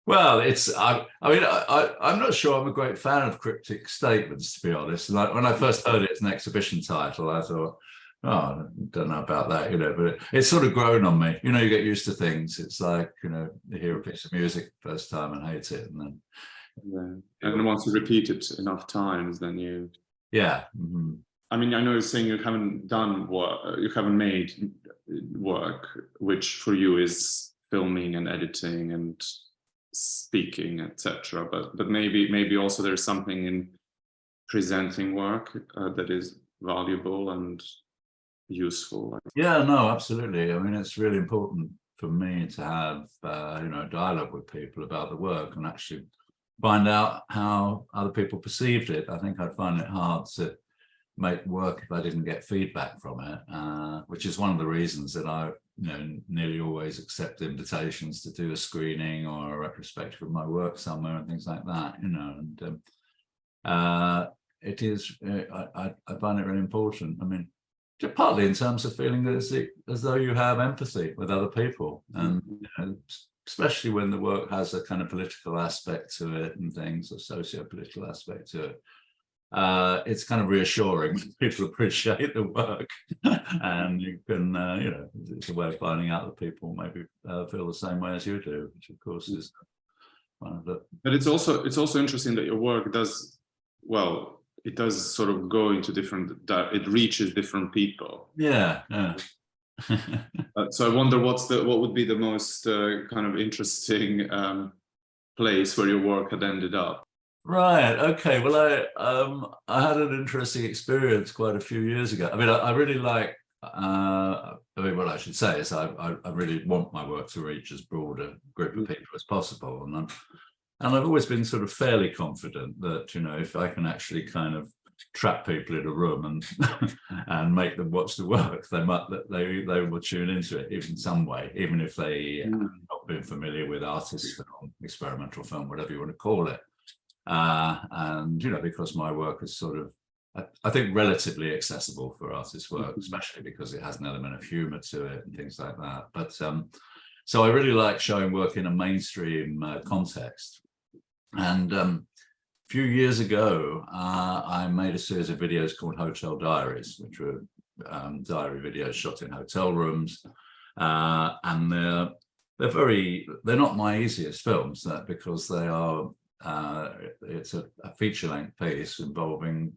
Well, I'm not sure I'm a great fan of cryptic statements, to be honest. Like when I first heard it as an exhibition title, I thought, oh, I don't know about that, but it's sort of grown on me. You get used to things. It's like, you hear a piece of music first time and hate it. And then. Yeah. And once you repeat it enough times, then you. Yeah. Mm-hmm. I mean, I know you're saying you haven't done work, you haven't made work, which for you is filming and editing and speaking, etc. But maybe also there's something in presenting work that is valuable and useful. Yeah, no, absolutely. I mean, it's really important for me to have a dialogue with people about the work and actually find out how other people perceived it. I think I'd find it hard to make work if I didn't get feedback from it, which is one of the reasons that I nearly always accept invitations to do a screening or a retrospective of my work somewhere and things like that, and it is, I find it really important. I mean, partly in terms of feeling that as though you have empathy with other people, and especially when the work has a kind of political aspect to it and things, or socio-political aspect to it. It's kind of reassuring when people appreciate the work, and you can, it's a way of finding out that people maybe feel the same way as you do, which of course is one of the. But it's also interesting that your work does it does sort of go into it reaches different people. Yeah. So I wonder what would be the most kind of interesting place where your work had ended up. Right. Okay. Well, I had an interesting experience quite a few years ago. I mean, I really like. What I should say is I really want my work to reach as broad a group of people as possible, and I've always been sort of fairly confident that if I can actually kind of trap people in a room and make them watch the work, they will tune into it in some way, even if they have not been familiar with artist film, experimental film, whatever you want to call it. And because my work is sort of, I think, relatively accessible for artists' work, especially because it has an element of humor to it and things like that. But so I really like showing work in a mainstream context. And a few years ago, I made a series of videos called Hotel Diaries, which were diary videos shot in hotel rooms, and they're not my easiest films, because they are. It's a feature-length piece involving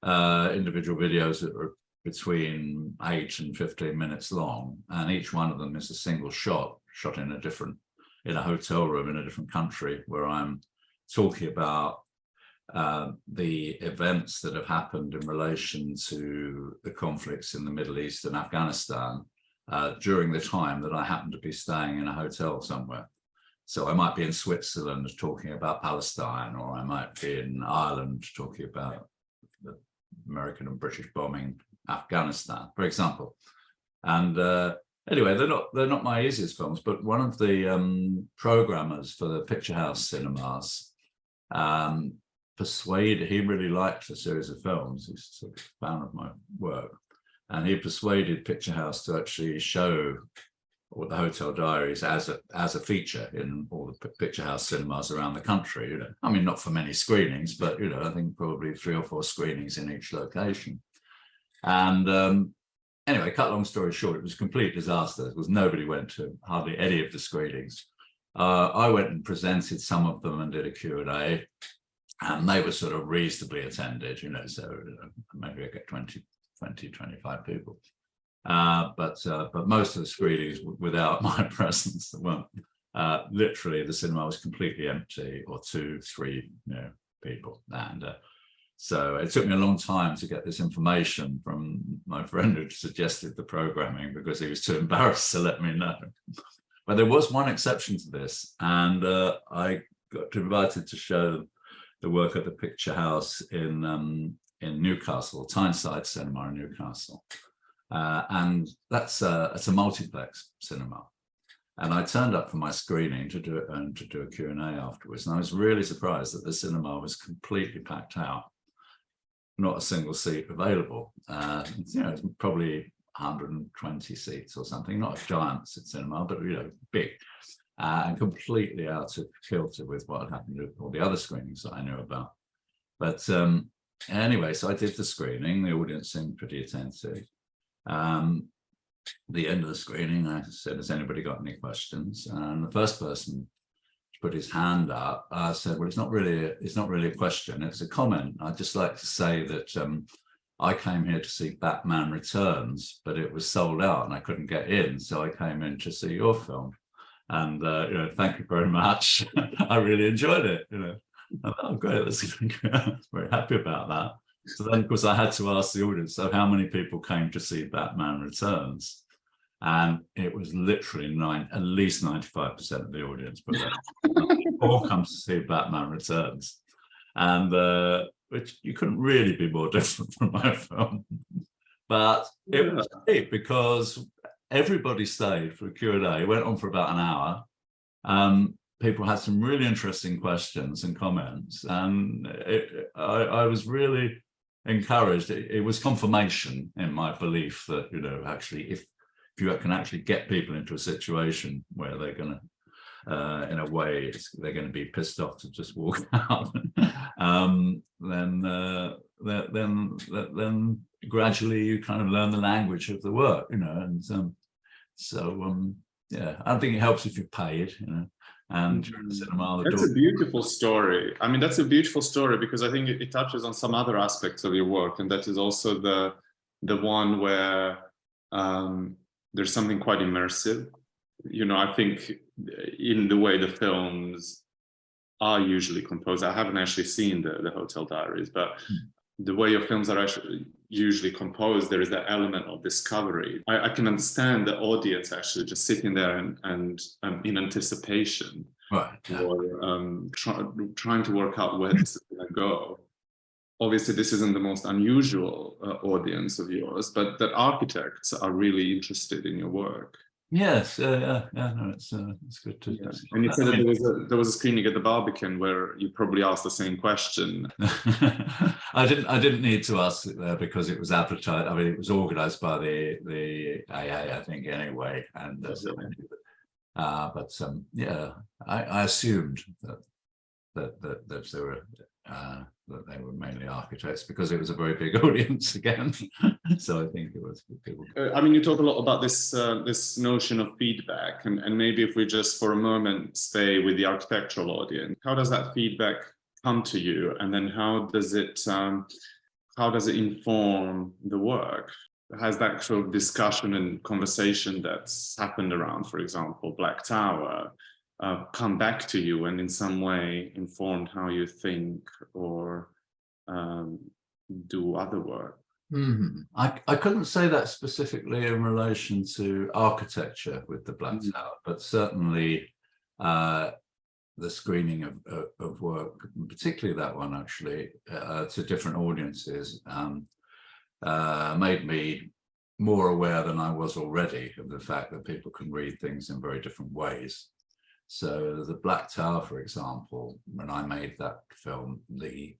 individual videos that are between 8 and 15 minutes long, and each one of them is a single shot in a hotel room in a different country, where I'm talking about the events that have happened in relation to the conflicts in the Middle East and Afghanistan during the time that I happen to be staying in a hotel somewhere. So I might be in Switzerland talking about Palestine, or I might be in Ireland talking about the American and British bombing Afghanistan, for example. And anyway, they're not my easiest films, but one of the programmers for the Picture House cinemas he really liked a series of films. He's sort of a fan of my work, and he persuaded Picture House to actually show the Hotel Diaries as a feature in all the Picture House cinemas around the country. I mean, not for many screenings, but I think probably 3 or 4 screenings in each location. And anyway, cut long story short, it was a complete disaster because nobody went to hardly any of the screenings. I went and presented some of them and did a Q&A, and they were sort of reasonably attended, so maybe I get 20, 25 people. But most of the screenings without my presence, weren't. Literally, the cinema was completely empty, or 2, 3 people. And so it took me a long time to get this information from my friend who suggested the programming, because he was too embarrassed to let me know. But there was one exception to this, and I got invited to show the work at the Picture House in Newcastle, Tyneside Cinema in Newcastle. And it's a multiplex cinema. And I turned up for my screening to do a Q&A afterwards. And I was really surprised that the cinema was completely packed out. Not a single seat available. It's probably 120 seats or something, not a giant cinema, but big. and completely out of kilter with what had happened with all the other screenings that I knew about. But anyway, so I did the screening. The audience seemed pretty attentive. The end of the screening, I said, has anybody got any questions? And the first person to put his hand up, I said, well, it's not really a question, it's a comment. I'd just like to say that I came here to see Batman Returns, but it was sold out and I couldn't get in, so I came in to see your film. And thank you very much. I really enjoyed it. Oh, great! That's very happy about that. So then, of course, I had to ask the audience, so how many people came to see Batman Returns? And it was literally at least 95% of the audience, but all comes to see Batman Returns. And which you couldn't really be more different from my film. But it was great because everybody stayed for a Q&A. It went on for about an hour. People had some really interesting questions and comments, and I was really encouraged. It was confirmation in my belief that, actually, if you can actually get people into a situation where they're going to, in a way, they're going to be pissed off to just walk out, then gradually you kind of learn the language of the work, and yeah, I think it helps if you're paid, and cinema, that's a beautiful story. I mean, that's a beautiful story because I think it touches on some other aspects of your work, and that is also the one where there's something quite immersive. I think in the way the films are usually composed. I haven't actually seen the Hotel Diaries, but the way your films are actually usually composed, there is that element of discovery. I can understand the audience actually just sitting there and in anticipation, right, yeah. Or trying to work out where this is going to go. Obviously, this isn't the most unusual audience of yours, but that architects are really interested in your work. Yes, no, it's good to. Yeah. And you said that there was a screening at the Barbican where you probably asked the same question. I didn't need to ask it there because it was advertised. I mean, it was organised by the AA, I think, anyway. And yeah, I assumed that there were. That they were mainly architects because it was a very big audience again. So I think it was people. I mean, you talk a lot about this notion of feedback, and maybe if we just for a moment stay with the architectural audience, how does that feedback come to you, and then how does it inform the work? Has that sort of discussion and conversation that's happened around, for example, Black Tower, come back to you and in some way informed how you think or do other work? I couldn't say that specifically in relation to architecture with the Black Tower, but certainly the screening of work, particularly that one actually, to different audiences, made me more aware than I was already of the fact that people can read things in very different ways. So the Black Tower, for example, when I made that film, the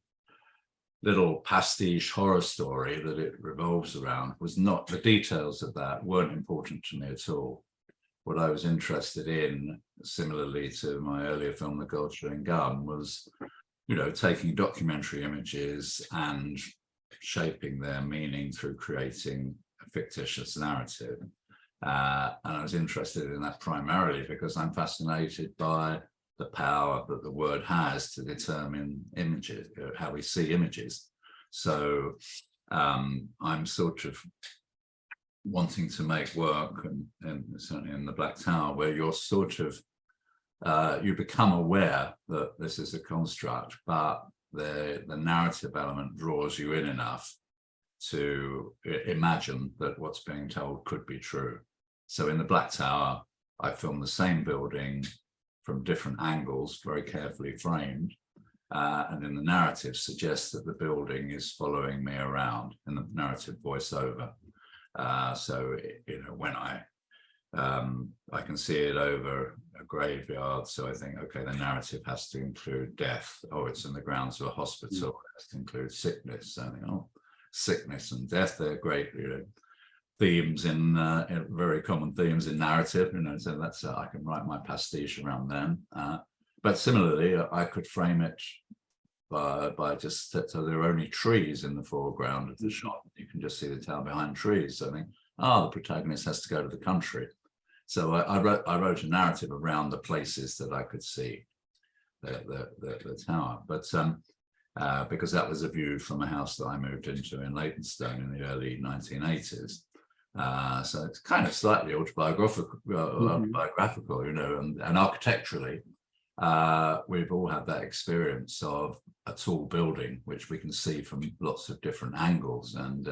little pastiche horror story that it revolves around was not, the details of that weren't important to me at all. What I was interested in, similarly to my earlier film, The Gold Shilling Gun, was, taking documentary images and shaping their meaning through creating a fictitious narrative. And I was interested in that primarily because I'm fascinated by the power that the word has to determine images, how we see images. So I'm sort of wanting to make work, and certainly in the Black Tower, where you're sort of, you become aware that this is a construct, but the narrative element draws you in enough to imagine that what's being told could be true. So in the Black Tower, I filmed the same building from different angles, very carefully framed. And in the narrative suggests that the building is following me around in the narrative voiceover. So, when I can see it over a graveyard. So I think, okay, the narrative has to include death. Oh, it's in the grounds of a hospital. It has to include sickness. And, sickness and death, they're great, themes in very common themes in narrative, so that's I can write my pastiche around them. But similarly, I could frame it by just, so there are only trees in the foreground of the shot. You can just see the town behind trees. So I think, the protagonist has to go to the country. So I wrote a narrative around the places that I could see the tower. But because that was a view from a house that I moved into in Leytonstone in the early 1980s. So it's kind of slightly autobiographical, and architecturally, we've all had that experience of a tall building, which we can see from lots of different angles. And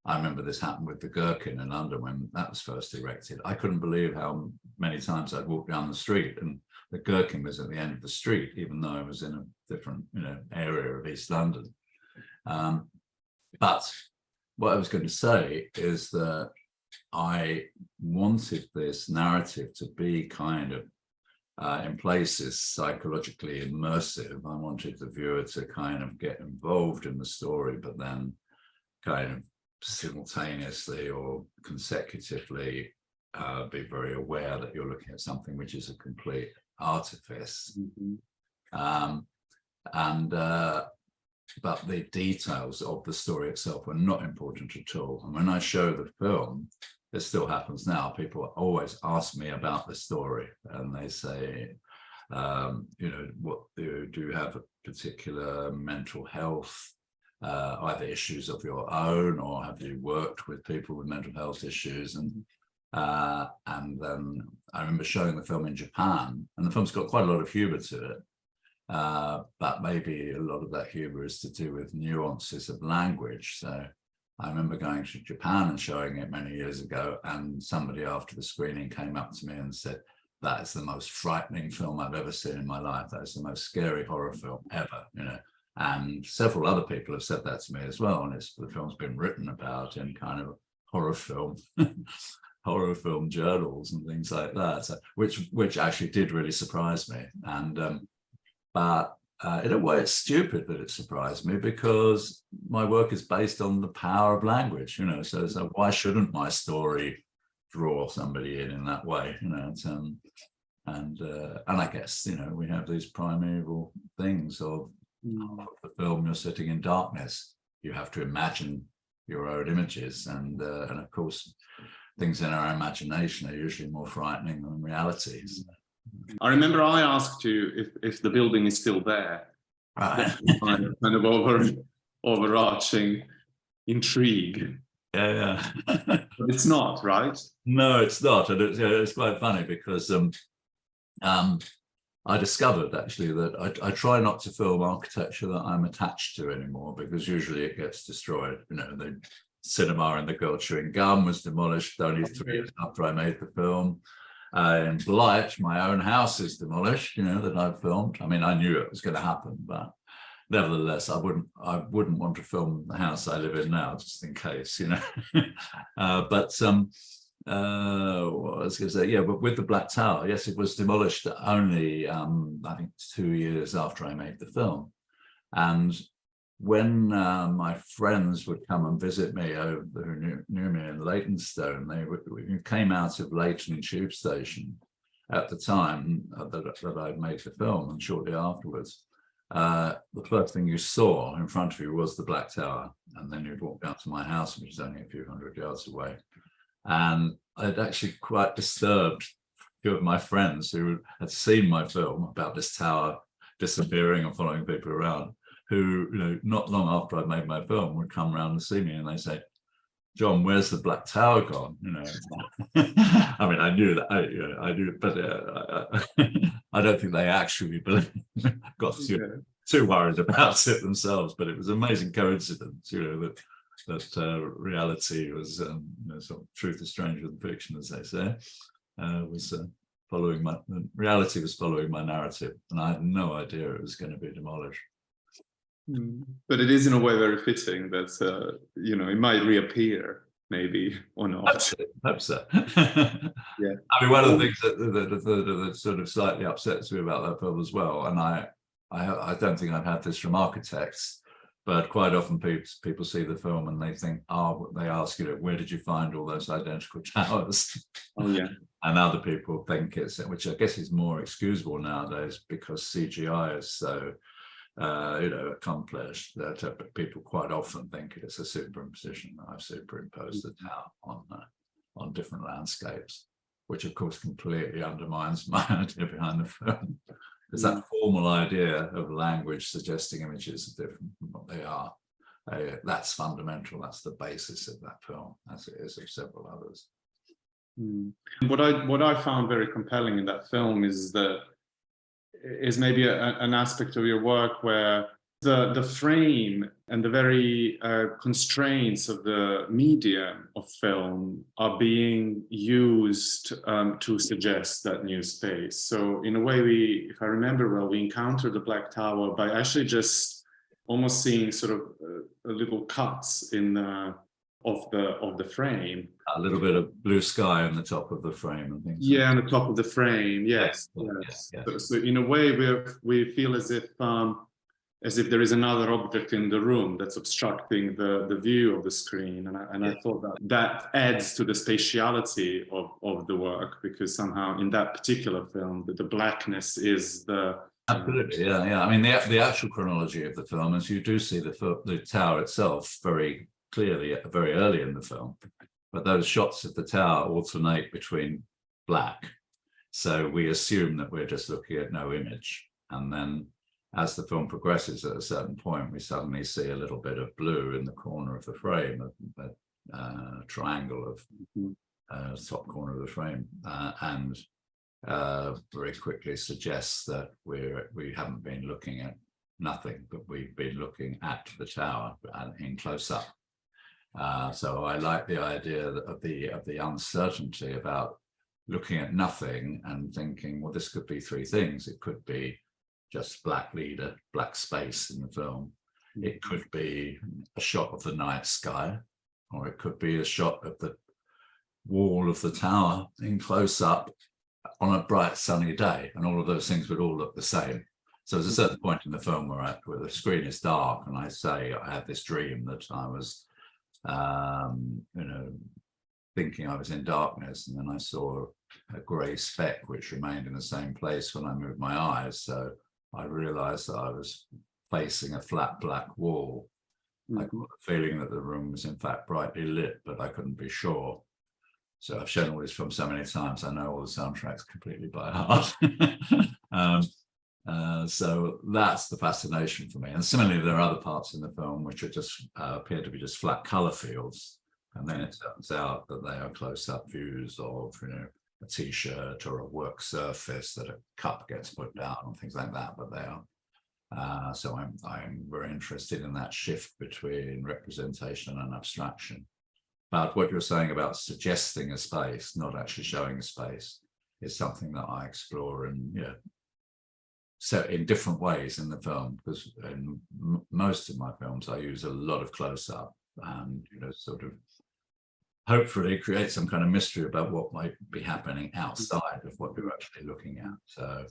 I remember this happened with the Gherkin in London when that was first erected. I couldn't believe how many times I'd walk down the street and the Gherkin was at the end of the street, even though I was in a different, area of East London. But what I was going to say is that I wanted this narrative to be kind of, in places, psychologically immersive. I wanted the viewer to kind of get involved in the story, but then kind of simultaneously or consecutively be very aware that you're looking at something which is a complete artifice. But the details of the story itself were not important at all. And when I show the film, it still happens now, people always ask me about the story, and they say, what do you have a particular mental health, either issues of your own, or have you worked with people with mental health issues? And then I remember showing the film in Japan, and the film's got quite a lot of humor to it. But maybe a lot of that humor is to do with nuances of language. So I remember going to Japan and showing it many years ago, and somebody after the screening came up to me and said, "That is the most frightening film I've ever seen in my life. That is the most scary horror film ever," And several other people have said that to me as well. And the film's been written about in kind of horror film journals and things like that, so, which actually did really surprise me. And but in a way, it's stupid that it surprised me, because my work is based on the power of language, so why shouldn't my story draw somebody in that way, and I guess, we have these primeval things of the film, you're sitting in darkness, you have to imagine your own images, and of course, things in our imagination are usually more frightening than reality. I remember I asked you if the building is still there. Right. kind of overarching intrigue. Yeah. But it's not, right? No, it's not, and it's quite funny because I discovered actually that I try not to film architecture that I'm attached to anymore, because usually it gets destroyed. The cinema in the Girl Chewing Gum was demolished only 3 years after I made the film. In Blight, my own house is demolished, that I've filmed. I mean, I knew it was going to happen, but nevertheless, I wouldn't want to film the house I live in now, just in case, But what I was going to say, but with the Black Tower, yes, it was demolished only, I think, 2 years after I made the film. And when my friends would come and visit me who knew me in Leytonstone, they came out of Leyton Tube Station at the time that I'd made the film, and shortly afterwards, the first thing you saw in front of you was the Black Tower, and then you'd walk down to my house, which is only a few hundred yards away. And I'd actually quite disturbed a few of my friends who had seen my film about this tower disappearing and following people around, who, not long after I made my film, would come around and see me, and they say, "John, where's the Black Tower gone?" I mean, I knew that, I knew, but I don't think they actually got too worried about it themselves. But it was an amazing coincidence, that reality was, sort of truth is stranger than fiction, as they say, reality was following my narrative, and I had no idea it was going to be demolished. But it is in a way very fitting that it might reappear, maybe, or not. Hope so. Yeah. I mean, one of the things that sort of slightly upsets me about that film as well, and I don't think I've had this from architects, But quite often people see the film and they think, oh, they ask, where did you find all those identical towers? Oh yeah. And other people think it's, which I guess is more excusable nowadays because CGI is so accomplished that people quite often think it's a superimposition. I've superimposed the tower on different landscapes, which of course completely undermines my idea behind the film. Because that formal idea of language suggesting images are different from what they are, that's fundamental. That's the basis of that film, as it is of several others. What I found very compelling in that film is maybe an aspect of your work where the frame and the very constraints of the medium of film are being used to suggest that new space. So in a way, if I remember well, we encountered the Black Tower by actually just almost seeing sort of little cuts in of the frame. A little bit of blue sky on the top of the frame and things. Yeah, on the top of the frame. Yes. Yes. So in a way, we feel as if there is another object in the room that's obstructing the view of the screen, and I thought that adds to the spatiality of the work, because somehow in that particular film, the blackness is the absolutely, yeah. I mean, the actual chronology of the film is you do see the tower itself very clearly very early in the film, but those shots of the tower alternate between black, so we assume that we're just looking at no image, and then as the film progresses at a certain point, we suddenly see a little bit of blue in the corner of the frame, a triangle of top corner of the frame, and very quickly suggests that we haven't been looking at nothing, but we've been looking at the tower in close up. So I like the idea of the uncertainty about looking at nothing and thinking, well, this could be three things. It could be just black leader, black space in the film. It could be a shot of the night sky, or it could be a shot of the wall of the tower in close up on a bright sunny day, and all of those things would all look the same. So there's a certain point in the film where the screen is dark, and I say I had this dream that I was thinking I was in darkness, and then I saw a grey speck which remained in the same place when I moved my eyes. So I realized that I was facing a flat black wall. I got the feeling that the room was in fact brightly lit, but I couldn't be sure. So I've shown all this film so many times, I know all the soundtracks completely by heart. So that's the fascination for me. And similarly, there are other parts in the film which are just appear to be just flat color fields. And then it turns out that they are close-up views of, a t-shirt or a work surface that a cup gets put down and things like that. But they are. So I'm very interested in that shift between representation and abstraction. But what you're saying about suggesting a space, not actually showing a space, is something that I explore so in different ways in the film, because in most of my films I use a lot of close-up and sort of hopefully create some kind of mystery about what might be happening outside of what you're actually looking at. So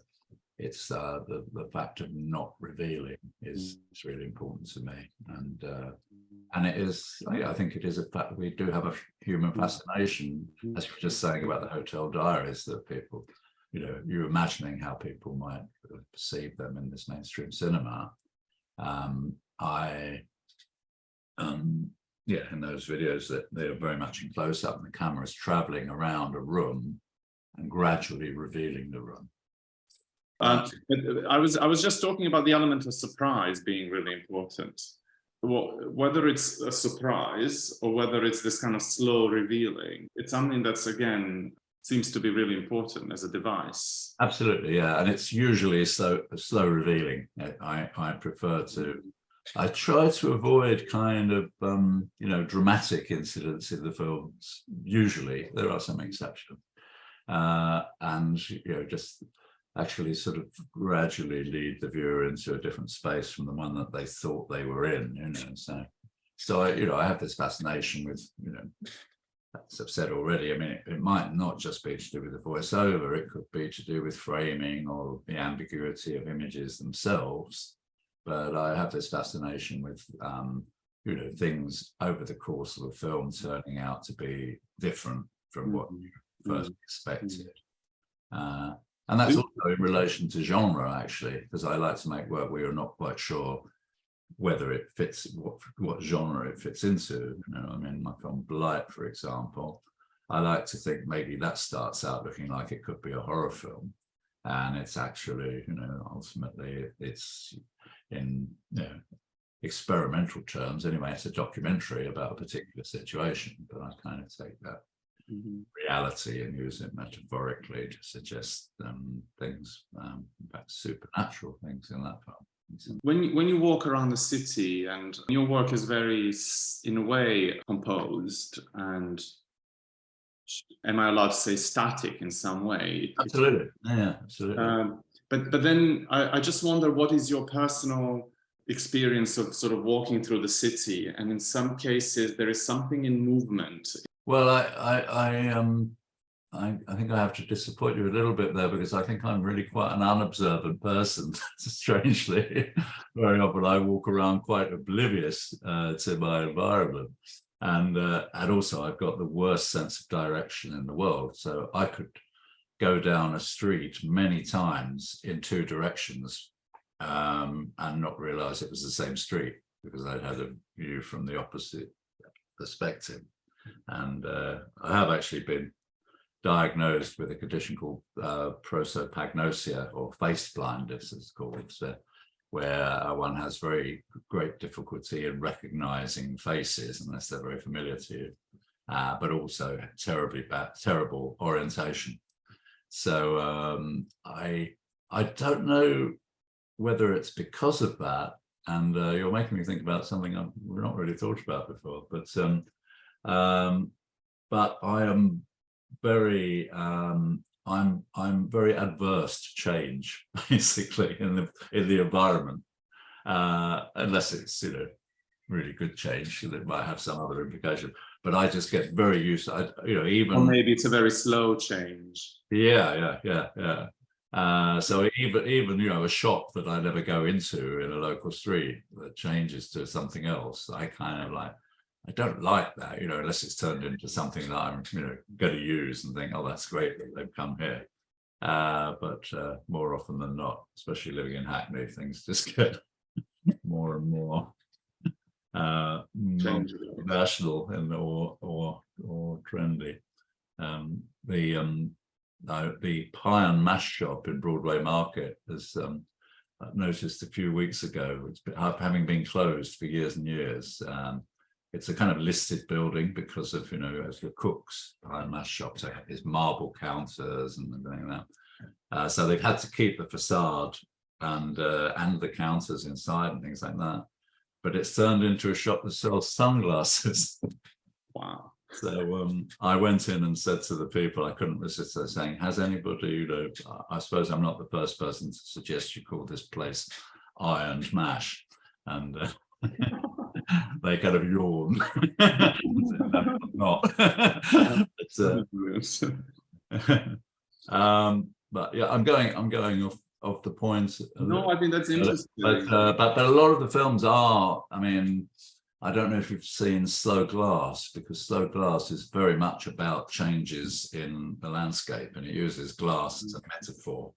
it's the fact of not revealing is really important to me, and it is, I think it is a fact that we do have a human fascination, as you were just saying about the Hotel Diaries, that people, you're imagining how people might perceive them in this mainstream cinema. In those videos that they are very much in close up, and the camera is traveling around a room and gradually revealing the room. I was just talking about the element of surprise being really important. Whether it's a surprise or whether it's this kind of slow revealing, it's something that's, again, seems to be really important as a device. Absolutely, yeah, and it's usually slow revealing. I try to avoid kind of dramatic incidents in the films. Usually, there are some exceptions, and just actually sort of gradually lead the viewer into a different space from the one that they thought they were in. So I have this fascination with as I've said already. I mean, it might not just be to do with the voiceover. It could be to do with framing or the ambiguity of images themselves. but I have this fascination with things over the course of a film turning out to be different from what you first expected. And that's also in relation to genre, actually, because I like to make work where you're not quite sure whether it fits, what genre it fits into. I mean, my film Blight, for example, I like to think maybe that starts out looking like it could be a horror film, and it's actually, ultimately it's in experimental terms anyway, it's a documentary about a particular situation, but I kind of take that reality and use it metaphorically to suggest things, in fact, supernatural things in that film. When you walk around the city, and your work is very, in a way, composed and, am I allowed to say, static in some way? Absolutely, yeah, absolutely. But then I just wonder, what is your personal experience of sort of walking through the city? And in some cases, there is something in movement. Well, I think I have to disappoint you a little bit there, because I think I'm really quite an unobservant person. Strangely, very often I walk around quite oblivious to my environment, and also I've got the worst sense of direction in the world. So I could go down a street many times in two directions and not realize it was the same street, because I'd had a view from the opposite perspective. And I have actually been diagnosed with a condition called prosopagnosia, or face blindness, it's called, where one has very great difficulty in recognizing faces unless they're very familiar to you, but also terrible orientation. So I don't know whether it's because of that, and you're making me think about something I've not really thought about before, but I am very I'm very adverse to change, basically, in the environment, unless it's really good change that might have some other implication. But I just get very used to even, or maybe it's a very slow change. Yeah. So even a shop that I never go into in a local street that changes to something else, I kind of like. I don't like that, unless it's turned into something that I'm, going to use and think, oh, that's great that they've come here. But more often than not, especially living in Hackney, things just get more and more national and or trendy. The pie and mash shop in Broadway Market is noticed a few weeks ago. It's having been closed for years and years. It's a kind of listed building because of, as the Cook's pie and mash shops, they have these marble counters and everything like that. So they've had to keep the facade and the counters inside and things like that. But it's turned into a shop that sells sunglasses. Wow. So I went in and said to the people, I couldn't resist saying, has anybody, I suppose I'm not the first person to suggest you call this place Iron Mash. And they kind of yawned. Not. But yeah, I'm going off the point. No, I think that's interesting. But a lot of the films are. I mean, I don't know if you've seen Slow Glass, because Slow Glass is very much about changes in the landscape, and it uses glass as a metaphor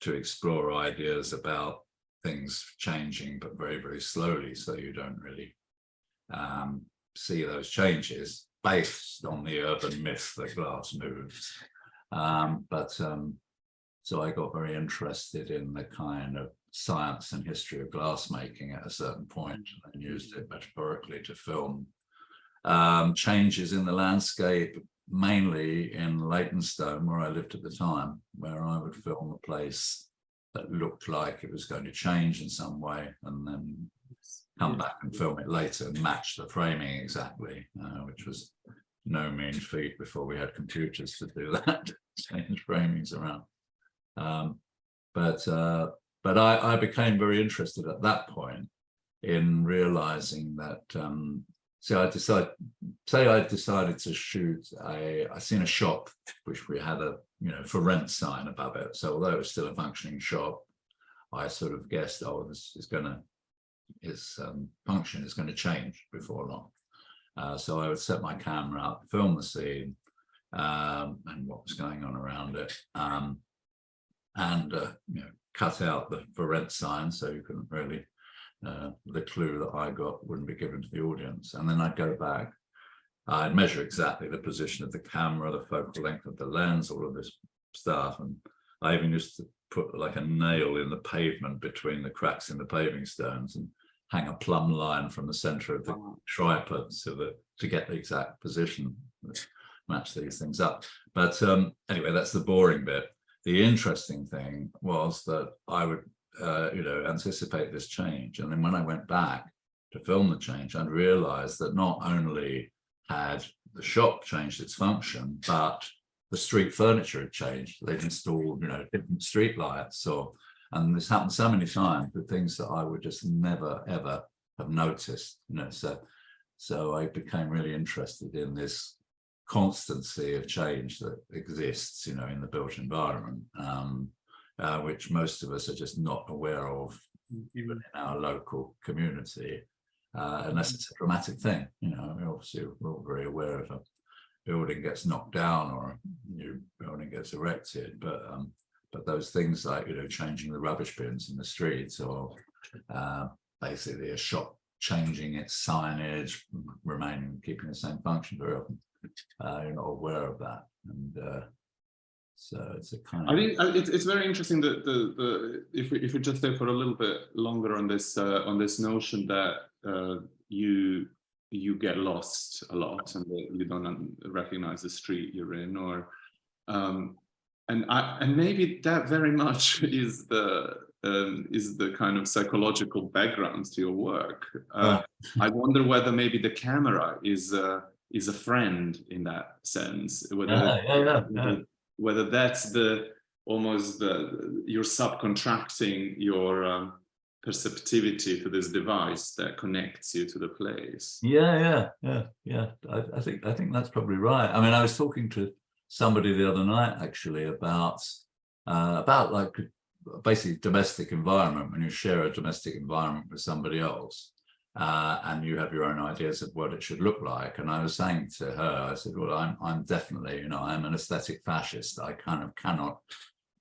to explore ideas about things changing, but very, very slowly, so you don't really see those changes based on the urban myth that glass moves. So I got very interested in the kind of science and history of glassmaking at a certain point, and used it metaphorically to film changes in the landscape, mainly in Leytonstone, where I lived at the time, where I would film a place that looked like it was going to change in some way, and then come back and film it later and match the framing exactly, which was no mean feat before we had computers to do that, change framings around. But I became very interested at that point in realizing that. So I decided to shoot I seen a shop which we had a for rent sign above it. So although it was still a functioning shop, I sort of guessed, oh, this is going to function is going to change before long. So I would set my camera up, film the scene, and what was going on around it, and cut out the for rent sign, so you couldn't really the clue that I got wouldn't be given to the audience. And then I'd go back, I'd measure exactly the position of the camera, the focal length of the lens, all of this stuff. And I even used to put like a nail in the pavement between the cracks in the paving stones and hang a plumb line from the center of the tripod to get the exact position, match these things up. But anyway, that's the boring bit. The interesting thing was that I would anticipate this change. And then when I went back to film the change, I'd realized that not only had the shop changed its function, but the street furniture had changed. They'd installed, different street lights, and this happened so many times with things that I would just never, ever have noticed, so I became really interested in this constancy of change that exists, in the built environment, which most of us are just not aware of, even in our local community, unless it's a dramatic thing. Obviously we're all very aware if a building gets knocked down or a new building gets erected, but those things like changing the rubbish bins in the streets, or basically a shop changing its signage, keeping the same function, very often you're not aware of that. And so it's a kind of, I think it's very interesting that if we just stay for a little bit longer on this notion that you get lost a lot and that you don't recognize the street you're in, or and maybe that very much is the kind of psychological background to your work. I wonder whether maybe the camera is a friend in that sense, whether that's you're subcontracting your perceptivity to this device that connects you to the place. Yeah. I think that's probably right. I mean, I was talking to somebody the other night actually about like basically domestic environment, when you share a domestic environment with somebody else. And you have your own ideas of what it should look like. And I was saying to her, I said, well, I'm definitely, I'm an aesthetic fascist. I kind of cannot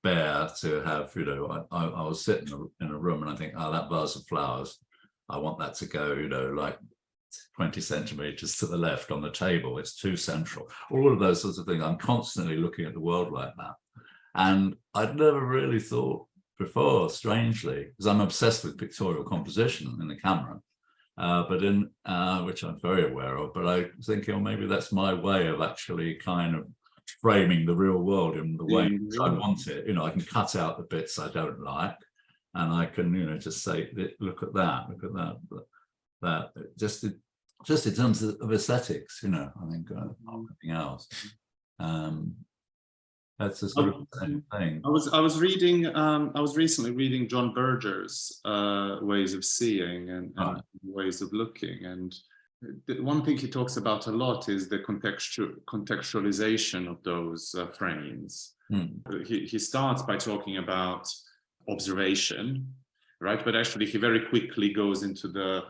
bear to have, I was sitting in a room and I think, oh, that vase of flowers, I want that to go, like 20 centimeters to the left on the table. It's too central. All of those sorts of things. I'm constantly looking at the world like that. And I'd never really thought before, strangely, because I'm obsessed with pictorial composition in the camera. But in which I'm very aware of, but I was thinking, maybe that's my way of actually kind of framing the real world in the way I want it. I can cut out the bits I don't like, and I can, just say, look at that, that just in terms of aesthetics, I think nothing else. That's a sort of thing. I was recently reading John Berger's ways of seeing and ways of looking, and the one thing he talks about a lot is the contextualization of those frames. He starts by talking about observation, right? But actually he very quickly goes into the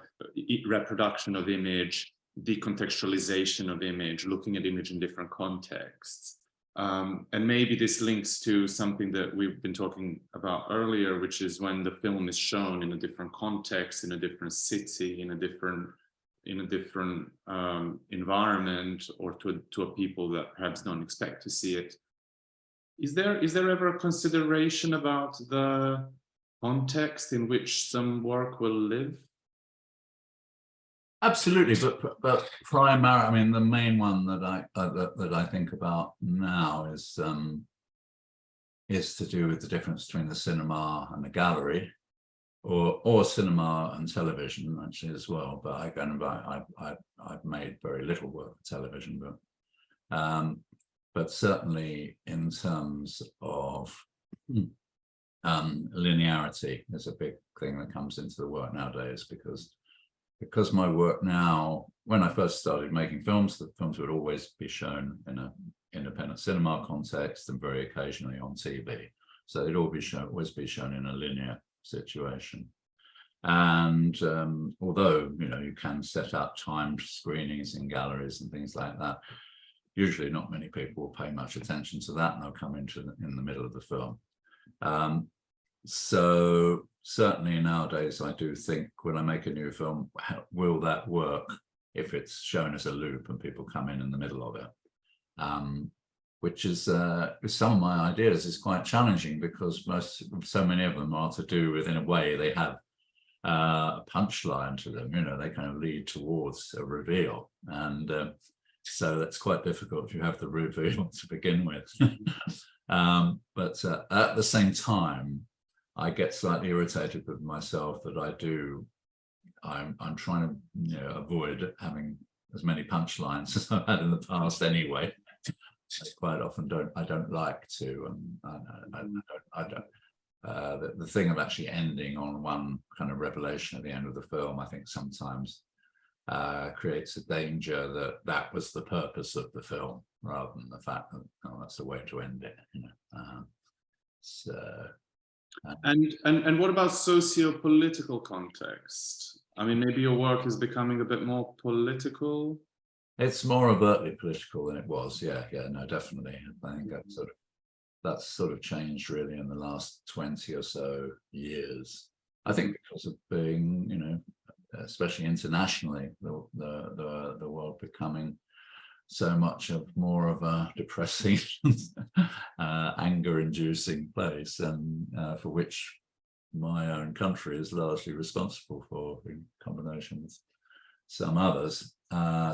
reproduction of image, decontextualization of image, looking at image in different contexts. And maybe this links to something that we've been talking about earlier, which is when the film is shown in a different context, in a different city, in a different environment, or to a people that perhaps don't expect to see it. Is there ever a consideration about the context in which some work will live? Absolutely, but primarily, I mean, the main one that I think about now is to do with the difference between the cinema and the gallery, or cinema and television actually as well. But I've made very little work for television, but certainly in terms of linearity is a big thing that comes into the work nowadays, because my work now, when I first started making films, the films would always be shown in an independent cinema context and very occasionally on TV. So they'd always be shown in a linear situation. And although, you can set up timed screenings in galleries and things like that, usually not many people will pay much attention to that, and they'll come in the middle of the film. So certainly nowadays, I do think when I make a new film, will that work if it's shown as a loop and people come in the middle of it? Which is, with some of my ideas, is quite challenging, because so many of them are to do with, in a way, they have a punchline to them. They kind of lead towards a reveal, and so that's quite difficult if you have the reveal to begin with. But at the same time, I get slightly irritated with myself that I'm trying to avoid having as many punchlines as I've had in the past anyway. I quite often don't like to, and I don't. The thing of actually ending on one kind of revelation at the end of the film, I think sometimes creates a danger that was the purpose of the film, rather than the fact that that's the way to end it. And what about socio-political context? I mean, maybe your work is becoming a bit more political. It's more overtly political than it was. Yeah, no, definitely. I think that's sort of changed really in the last 20 or so years. I think because of being, especially internationally, the world becoming so much of more of a depressing, anger-inducing place, and for which my own country is largely responsible for, in combination with some others.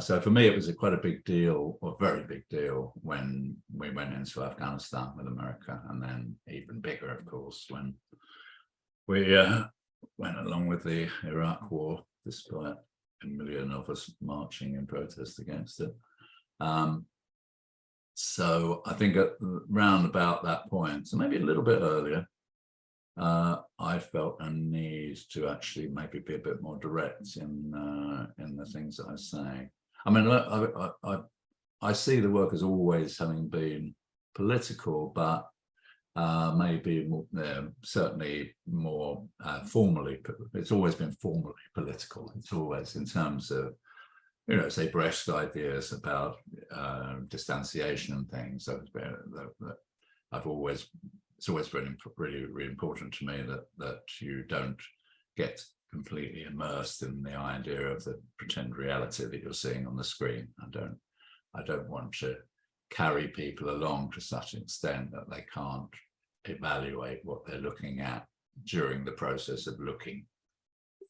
So for me, it was quite a big deal, or very big deal, when we went into Afghanistan with America, and then even bigger, of course, when we went along with the Iraq War, despite a million of us marching in protest against it. So I think around about that point, so maybe a little bit earlier, I felt a need to actually maybe be a bit more direct in the things that I say. I mean, I see the work as always having been political, but maybe more, certainly more formally. It's always been formally political. It's always in terms of, say, Brecht's ideas about distanciation and things. So it's always been really, really important to me that you don't get completely immersed in the idea of the pretend reality that you're seeing on the screen. I don't want to carry people along to such an extent that they can't evaluate what they're looking at during the process of looking.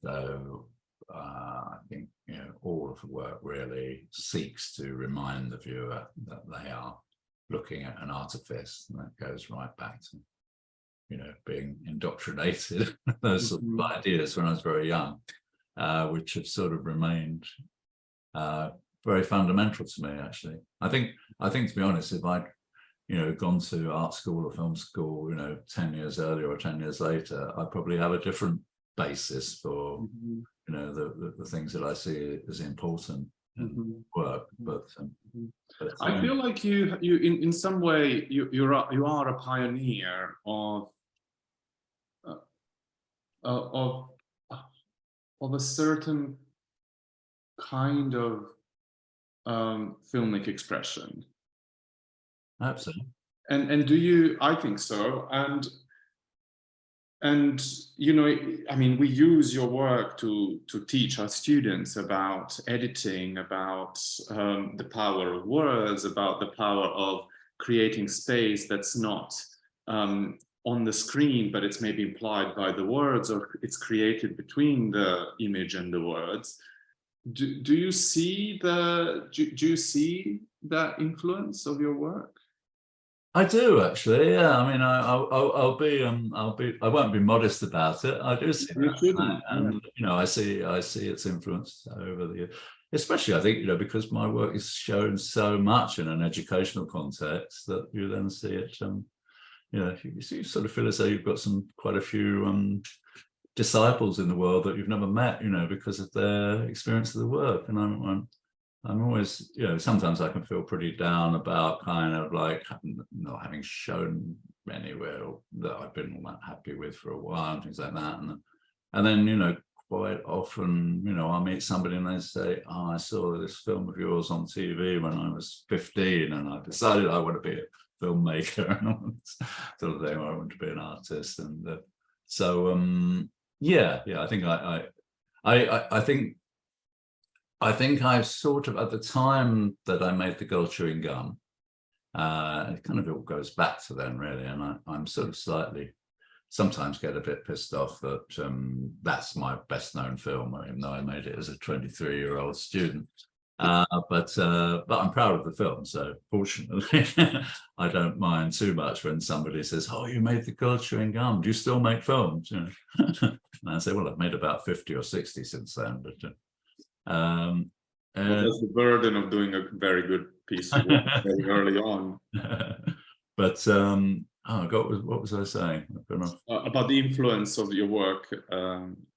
So I think all of the work really seeks to remind the viewer that they are looking at an artifice, and that goes right back to being indoctrinated those sort of ideas when I was very young, which have sort of remained very fundamental to me, actually. I think to be honest, if I'd gone to art school or film school 10 years earlier or 10 years later, I'd probably have a different basis for the things that I see as important in work. But I feel like you in some way you are a pioneer of a certain kind of filmic expression. Absolutely. And do you? I think so. And I mean, we use your work to teach our students about editing, about the power of words, about the power of creating space that's not on the screen, but it's maybe implied by the words, or it's created between the image and the words. Do you see that influence of your work? I do, actually. Yeah, I mean, I won't be modest about it. I do see that, and I see its influence over the years. Especially, I think, because my work is shown so much in an educational context, that you then see it. You sort of feel as though you've got quite a few disciples in the world that you've never met, because of their experience of the work. And I'm always, sometimes I can feel pretty down about kind of like not having shown anywhere that I've been all that happy with for a while and things like that. And then, quite often, you know, I meet somebody and they say, oh, I saw this film of yours on TV when I was 15 and I decided I want to be a filmmaker and all this sort of thing, or I want to be an artist. And yeah, I think I think I sort of, at the time that I made the gold chewing gum, it kind of all goes back to then, really, and I'm sort of slightly, sometimes get a bit pissed off that that's my best known film, even though I made it as a 23-year-old student. But I'm proud of the film, so fortunately I don't mind too much when somebody says, oh, you made the gold chewing gum, do you still make films? You know? And I say, well, I've made about 50 or 60 since then, but well, that's the burden of doing a very good piece of work very early on. But what was I saying? About the influence of your work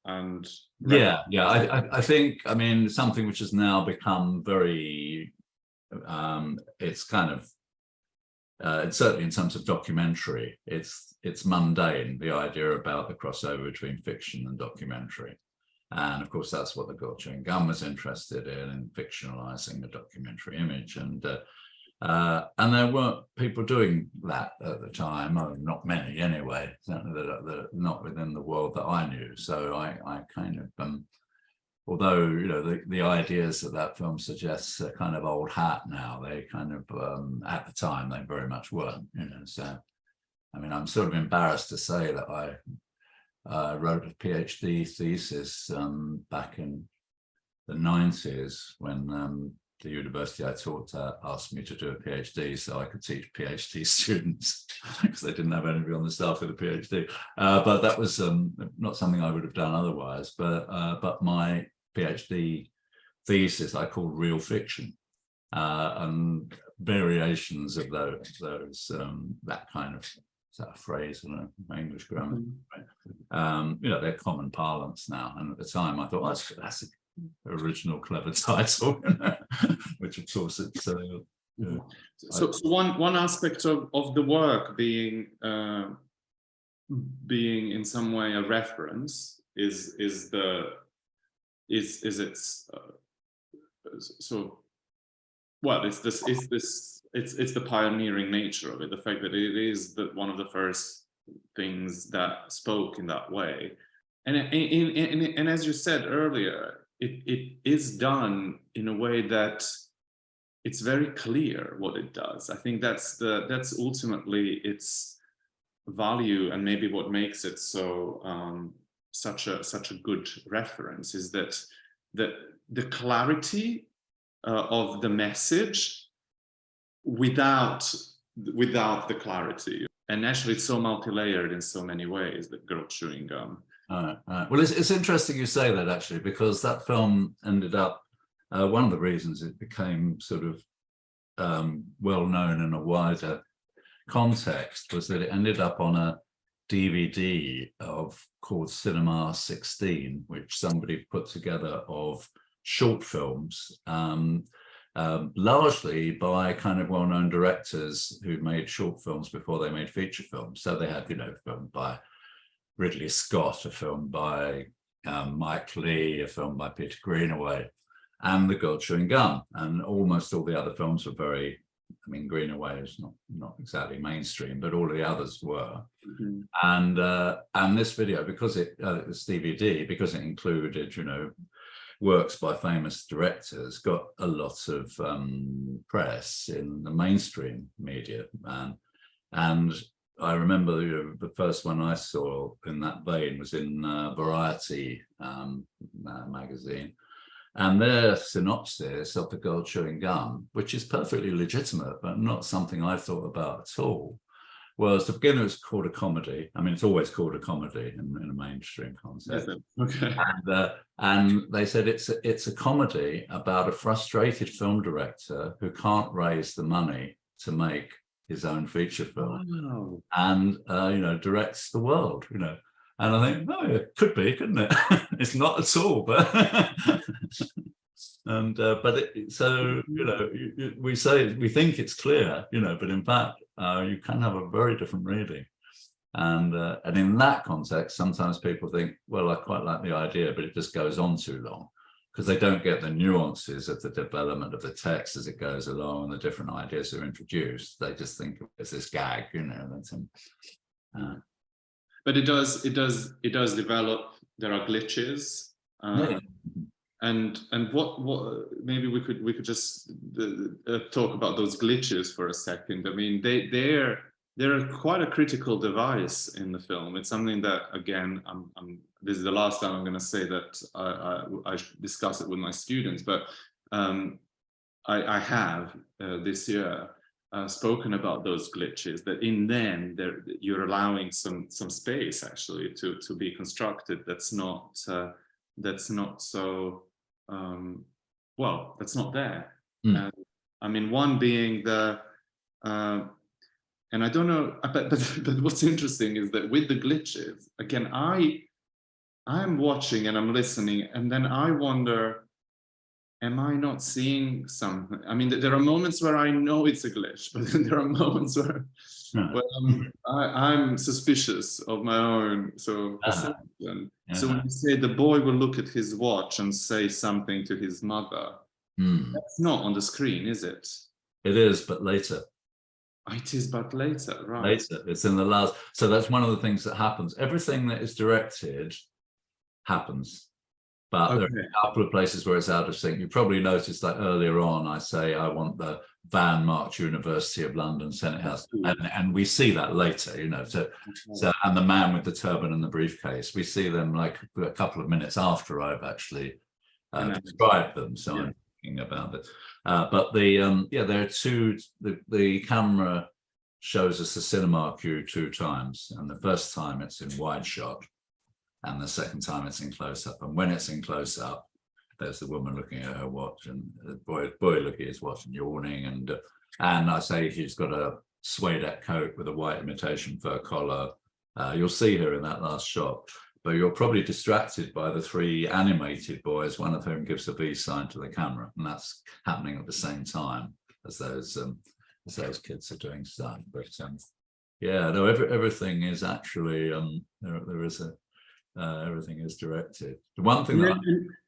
and I think, I mean, something which has now become very it's kind of certainly in terms of documentary, it's mundane, the idea about the crossover between fiction and documentary. And of course, that's what the gold chewing gum was interested in fictionalizing the documentary image. And there weren't people doing that at the time, not many anyway, certainly not within the world that I knew. So I kind of, although, you know, the ideas that film suggests are kind of old hat now, they kind of, at the time, they very much weren't, you know. So, I mean, I'm sort of embarrassed to say that I wrote a PhD thesis back in the 90s when the university I taught at asked me to do a PhD so I could teach PhD students because they didn't have anybody on the staff with a PhD. But that was not something I would have done otherwise. But my PhD thesis I called Real Fiction, and variations of those that kind of, is that a phrase in English grammar? You know, they're common parlance now. And at the time I thought, oh, that's an original clever title, which of course it's so one aspect of the work being in some way a reference is its so, well, it's the pioneering nature of it, the fact that it is one of the first things that spoke in that way, and as you said earlier, it is done in a way that it's very clear what it does. I think that's ultimately its value, and maybe what makes it so such a good reference is that the clarity of the message without the clarity. And actually it's so multi-layered in so many ways, that gold chewing gum. Well, it's interesting you say that, actually, because that film ended up, one of the reasons it became sort of well known in a wider context was that it ended up on a DVD called Cinema 16, which somebody put together of short films, largely by kind of well-known directors who made short films before they made feature films. So they had, you know, film by Ridley Scott, a film by Mike Leigh, a film by Peter Greenaway, and The Gold Chewing Gum. And almost all the other films were very, I mean, Greenaway is not exactly mainstream, but all the others were. And this video, because this DVD, because it included, you know, works by famous directors, got a lot of press in the mainstream media. And I remember, you know, the first one I saw in that vein was in Variety magazine. And their synopsis of The Gold Chewing Gum, which is perfectly legitimate, but not something I thought about at all, was, to begin with, it's called a comedy. I mean, it's always called a comedy in a mainstream concept. Okay. And they said it's a comedy about a frustrated film director who can't raise the money to make his own feature film. Wow. And you know, directs the world, you know. And I think, no, it could be, couldn't it? It's not at all, but and so, you know, we think it's clear, you know, but in fact, you can have a very different reading. And in that context, sometimes people think, well, I quite like the idea, but it just goes on too long, because they don't get the nuances of the development of the text as it goes along and the different ideas are introduced. They just think of it as this gag, you know. But it does develop. There are glitches, Yeah. and what maybe we could just talk about those glitches for a second. I mean, they're quite a critical device in the film. It's something that, again, this is the last time I'm going to say that I discuss it with my students, but I have this year spoken about those glitches, that in them you're allowing some space actually to be constructed that's not so well, that's not there. I mean, one being the and I don't know, but what's interesting is that with the glitches, again, I'm watching and I'm listening, and then I wonder, am I not seeing something? I mean, there are moments where I know it's a glitch, but then there are moments where I'm suspicious of my own perception. So when you say the boy will look at his watch and say something to his mother, that's not on the screen, is it? It is, but later. It is, but later, right? Later, it's in the last. So that's one of the things that happens. Everything that is directed happens, but there are a couple of places where it's out of sync. You probably noticed that earlier on I say I want the van marked University of London Senate House, and we see that later, you know. So and the man with the turban and the briefcase, we see them like a couple of minutes after I've actually described them. So I'm thinking about it. But there are two. The camera shows us the cinema cue 2 times, and the first time it's in wide shot, and the second time it's in close up. And when it's in close up, there's the woman looking at her watch, and the boy looking at his watch and yawning. And I say he's got a suede coat with a white imitation fur collar. You'll see her in that last shot. But you're probably distracted by the 3 animated boys, one of whom gives a V sign to the camera, and that's happening at the same time as those kids are doing stuff. But yeah, no, everything is actually there is everything is directed. The one thing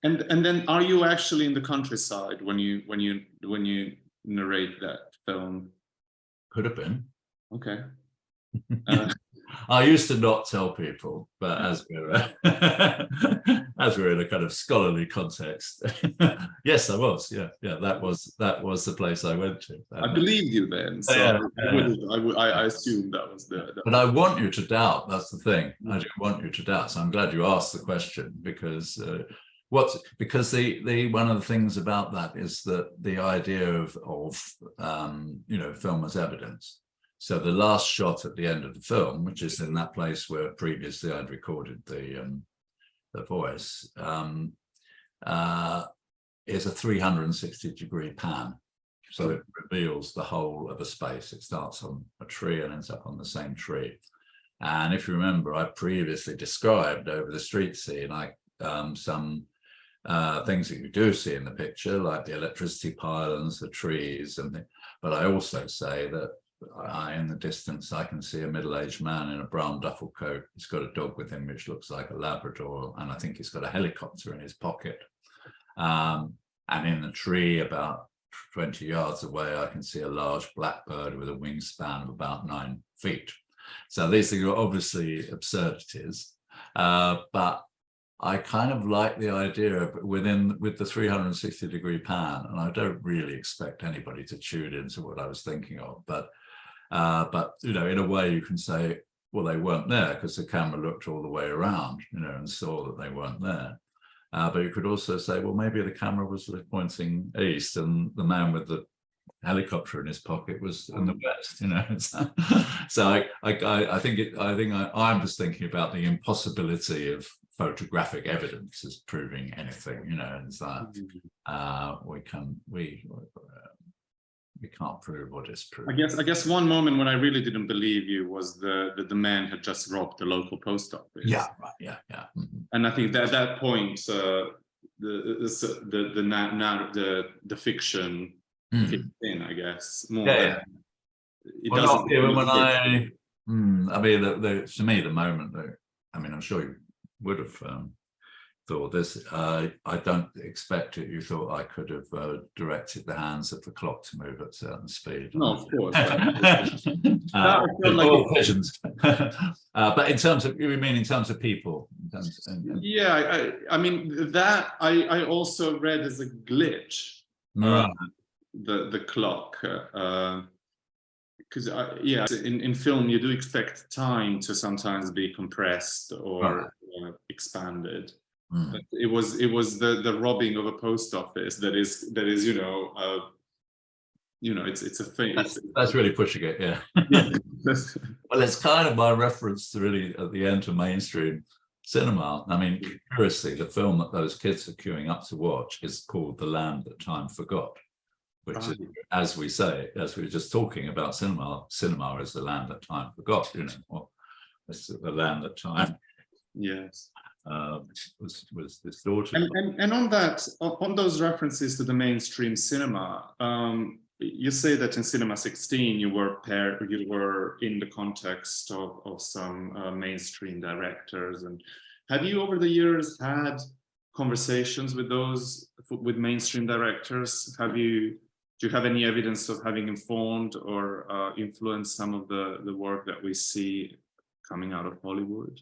and then are you actually in the countryside when you narrate that film? Could have been. Okay. I used to not tell people, but as we're in a kind of scholarly context, yes, I was. Yeah, that was the place I went to. I believed you then, so I assumed that was the. But I want you to doubt. That's the thing. I don't want you to doubt. So I'm glad you asked the question, because the one of the things about that is that the idea of film as evidence. So the last shot at the end of the film, which is in that place where previously I'd recorded the voice, is a 360-degree pan. So it reveals the whole of a space. It starts on a tree and ends up on the same tree. And if you remember, I previously described over the street scene some things that you do see in the picture, like the electricity pylons, the trees, but I also say that in the distance, I can see a middle-aged man in a brown duffel coat. He's got a dog with him, which looks like a Labrador, and I think he's got a helicopter in his pocket. And in the tree, about 20 yards away, I can see a large blackbird with a wingspan of about 9 feet. So these things are obviously absurdities, but I kind of like the idea of with the 360-degree pan, and I don't really expect anybody to tune into what I was thinking of, but in a way you can say, well, they weren't there because the camera looked all the way around, and saw that they weren't there. But you could also say, well, maybe the camera was pointing east and the man with the helicopter in his pocket was in the west, So I think I'm just thinking about the impossibility of photographic evidence as proving anything, and that we can't prove what is proved. I guess one moment when I really didn't believe you was the man had just robbed the local post office. Yeah, right. Yeah. Mm-hmm. And I think that at that point, the fiction kicked in, I guess, more. Yeah. It doesn't. I mean, to me, the moment that, I mean, I'm sure you would have thought this. I don't expect it. You thought I could have directed the hands of the clock to move at certain speed. No, of course. Pigeons. But in terms of, you mean in terms of people? Yeah, I mean that I also read as a glitch. The clock. Because yeah, in film you do expect time to sometimes be compressed or expanded. But it was the robbing of a post office that is it's a thing. That's really pushing it, yeah. Well, it's kind of my reference to really at the end to mainstream cinema. I mean, curiously, the film that those kids are queuing up to watch is called The Land That Time Forgot, which is, as we say, as we were just talking about cinema is the land that time forgot, or it's the land that time was distorted. And on those references to the mainstream cinema, you say that in Cinema 16 you were in the context of some mainstream directors. And have you over the years had conversations with mainstream directors? Do you have any evidence of having informed or influenced some of the work that we see coming out of Hollywood?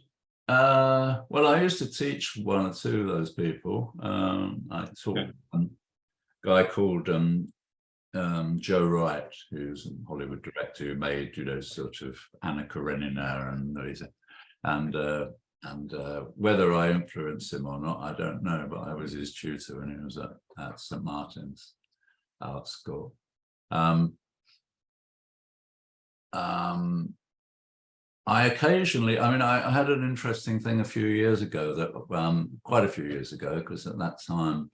Well, I used to teach one or two of those people. I taught a guy called Joe Wright, who's a Hollywood director who made, sort of Anna Karenina and whether I influenced him or not, I don't know, but I was his tutor when he was at St. Martin's Art School. I occasionally, I mean, I had an interesting thing a few years ago that, quite a few years ago, because at that time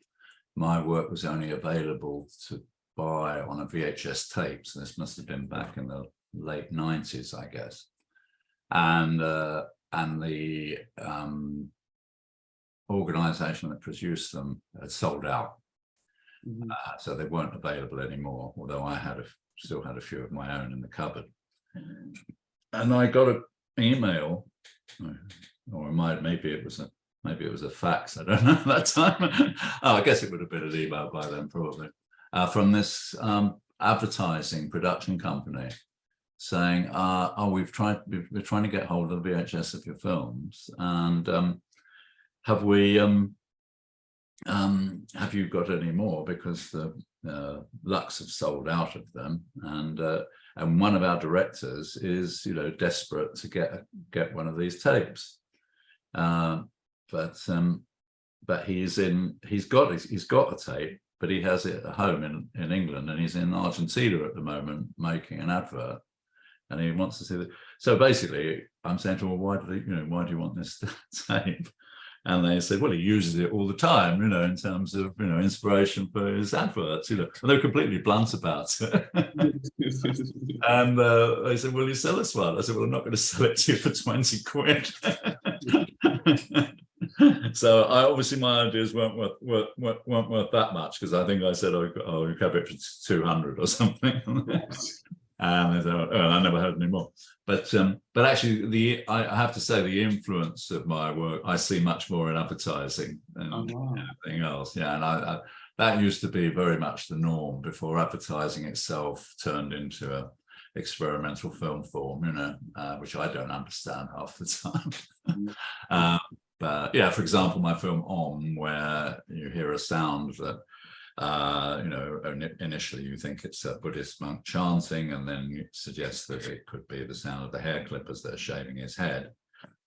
my work was only available to buy on a VHS tape. So this must have been back in the late 90s, I guess. And the organization that produced them had sold out. So they weren't available anymore, although I still had a few of my own in the cupboard. And I got an email, or maybe it was a fax, I don't know at that time. I guess it would have been an email by then, probably, from this advertising production company saying, we're trying to get hold of the VHS of your films, and have you got any more, because the Lux have sold out of them, and one of our directors is desperate to get one of these tapes, but he's got a tape, but he has it at home in England, and he's in Argentina at the moment making an advert, and he wants to see the. So basically, I'm saying to him, well, why do you want this tape? And they said, well, he uses it all the time, in terms of, inspiration for his adverts, and they're completely blunt about it. And they said, will you sell us one? I said, well, I'm not going to sell it to you for 20 quid. So obviously my ideas weren't worth that much, because I think I said, you have it for 200 or something. And they said, I never heard any more. But actually, I have to say, the influence of my work I see much more in advertising than anything else. Yeah, and that used to be very much the norm before advertising itself turned into a experimental film form, which I don't understand half the time. But yeah, for example, my film On, where you hear a sound that. Initially you think it's a Buddhist monk chanting, and then you suggest that it could be the sound of the hair clippers that are shaving his head.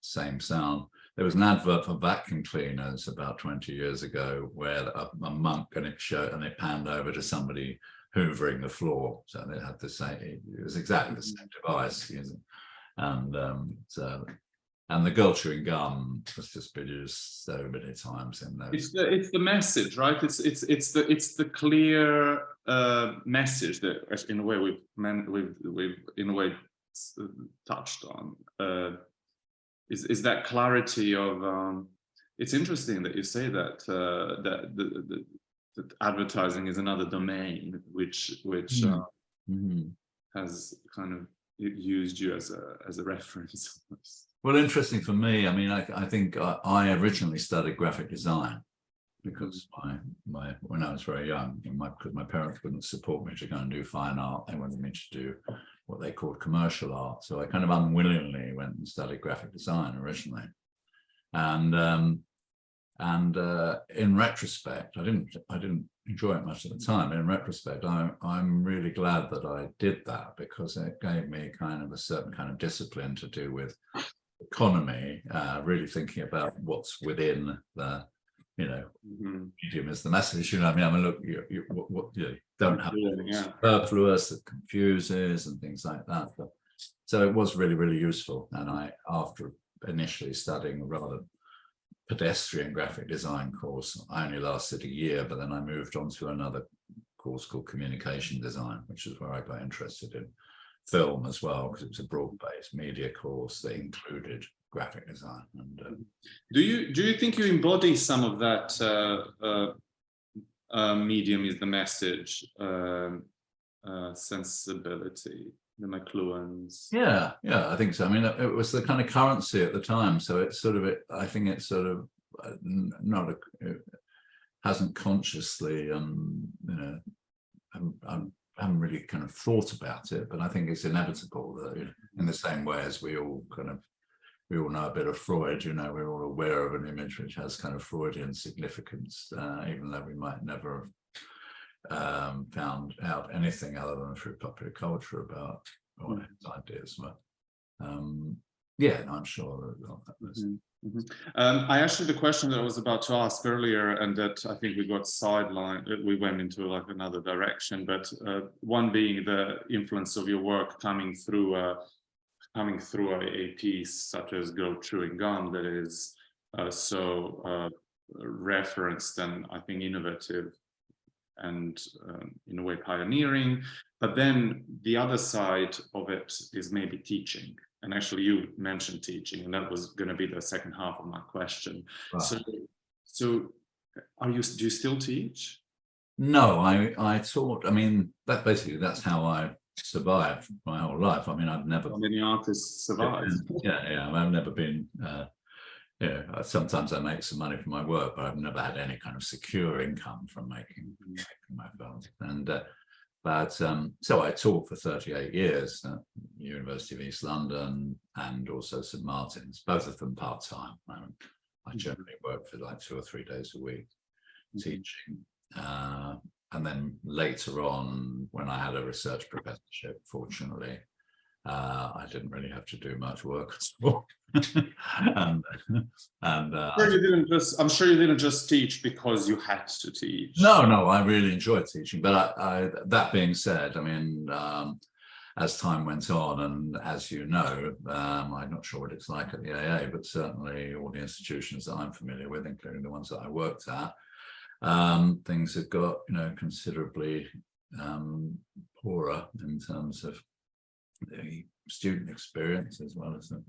Same sound. There was an advert for vacuum cleaners about 20 years ago where a monk, and it panned over to somebody hoovering the floor. So they had the same. It was exactly the same device, and the girl chewing gum has just been used so many times in those. It's the message, right? It's the clear message that, in a way, we've in a way touched on. Is that clarity of? It's interesting that you say that that advertising is another domain which has kind of used you as a reference. Well, interesting for me. I mean, I think I originally studied graphic design because when I was very young, because my parents wouldn't support me to go and do fine art. They wanted me to do what they called commercial art. So I kind of unwillingly went and studied graphic design originally. And in retrospect, I didn't enjoy it much at the time. In retrospect, I'm really glad that I did that, because it gave me kind of a certain kind of discipline to do with economy, really thinking about what's within the, medium is the message. I mean, look, you don't have superfluous that confuses and things like that. But, so it was really, really useful. And after initially studying a rather pedestrian graphic design course, I only lasted a year, but then I moved on to another course called communication design, which is where I got interested in film as well, because it was a broad-based media course that included graphic design. And do you think you embody some of that medium is the message sensibility, the McLuhan's? Yeah, I think so. I mean, it was the kind of currency at the time, so it's sort of I think it's sort of it hasn't consciously I haven't really kind of thought about it, but I think it's inevitable that in the same way as we all know a bit of Freud, we're all aware of an image which has kind of Freudian significance, even though we might never have found out anything other than through popular culture about what his ideas were. I'm sure that was. I actually, the question that I was about to ask earlier, and that I think we got sidelined, we went into like another direction, but one being the influence of your work coming through a piece such as Go Chewing Gum, that is so referenced and I think innovative and in a way pioneering. But then the other side of it is maybe teaching. And actually, you mentioned teaching, and that was going to be the second half of my question. Wow. So, do you still teach? No, I taught. I mean, that's how I survived my whole life. I mean, I've never. How many artists survive? Yeah. I've never been. Sometimes I make some money from my work, but I've never had any kind of secure income from making my films. And so I taught for 38 years at University of East London and also St Martin's, both of them part-time. I generally work for like 2 or 3 days a week teaching. And then later on, when I had a research professorship, fortunately, I didn't really have to do much work at all. I'm sure you didn't just teach because you had to teach. No, I really enjoyed teaching. But that being said, I mean, as time went on, and as you know, I'm not sure what it's like at the AA, but certainly all the institutions that I'm familiar with, including the ones that I worked at, things have got considerably poorer in terms of the student experience as well as the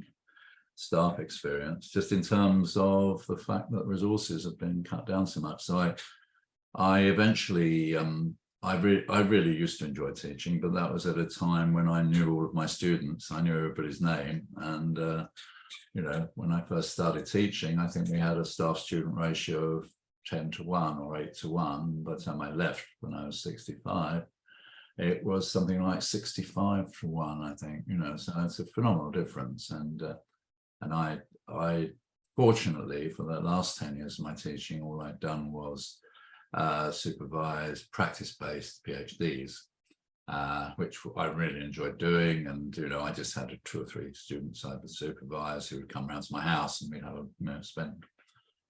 staff experience, just in terms of the fact that resources have been cut down so much. So I eventually, I really used to enjoy teaching, but that was at a time when I knew all of my students, I knew everybody's name. And, when I first started teaching, I think we had a staff-student ratio of 10-1 or 8-1. By the time I left when I was 65, it was something like 65-1, I think, so it's a phenomenal difference. And I fortunately, for the last 10 years of my teaching, all I'd done was supervise practice-based PhDs, which I really enjoyed doing. And, I just had 2 or 3 students I would supervise who would come around to my house, and we'd have spend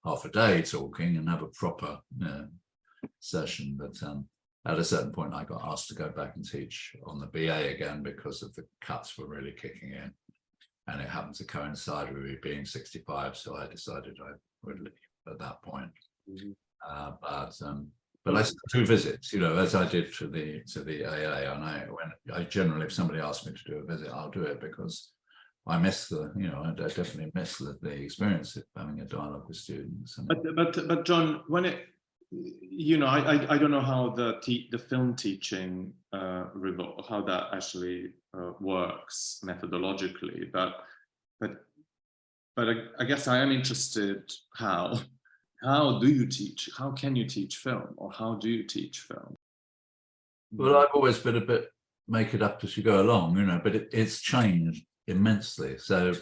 half a day talking and have a proper session. But at a certain point, I got asked to go back and teach on the BA again because of the cuts were really kicking in. And it happened to coincide with me being 65, so I decided I would leave at that point. But I still do visits, as I did to the AA. And I generally, if somebody asks me to do a visit, I'll do it because I miss I definitely miss the experience of having a dialogue with students. But John, you know, I don't know how the film teaching how that actually works methodologically, but I guess I am interested how do you teach? How can you teach film, or how do you teach film? Well, I've always been a bit make it up as you go along, you know, but it's changed immensely. So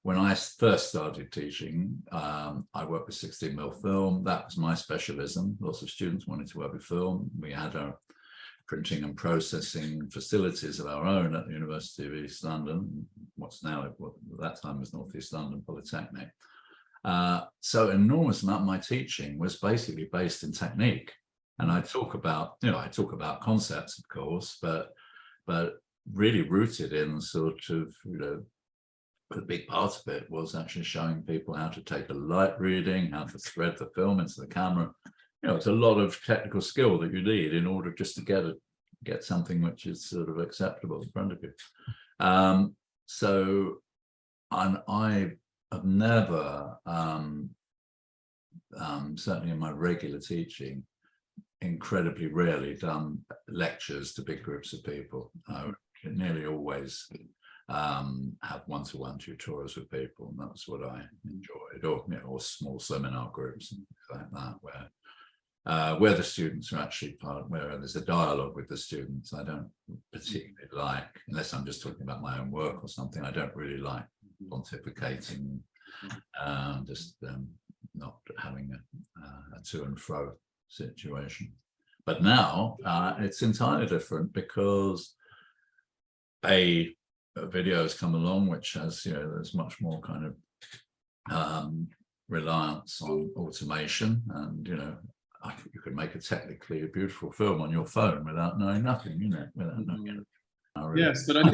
when I first started teaching, I worked with 16mm film. That was my specialism. Lots of students wanted to work with film. We had our printing and processing facilities of our own at the University of East London, what's now, at that time was North-East London Polytechnic. So an enormous amount of my teaching was basically based in technique. And I talk about, you know, I talk about concepts, of course, but really rooted in sort of, you know, a big part of it was actually showing people how to take a light reading, how to thread the film into the camera. You know, it's a lot of technical skill that you need in order just to get something which is sort of acceptable in front of you. So I have never, certainly in my regular teaching, incredibly rarely done lectures to big groups of people. I nearly always have one-to-one tutorials with people, and that's what I enjoyed, or, you know, or small seminar groups and things like that, where the students are actually where there's a dialogue with the students. I don't particularly like, unless I'm just talking about my own work or something, I don't really like pontificating, just not having a to and fro situation. But now it's entirely different, because videos come along which has, you know, there's much more kind of reliance on automation, and, you know, you can make a technically beautiful film on your phone without knowing nothing, you know, without knowing. Yes, but I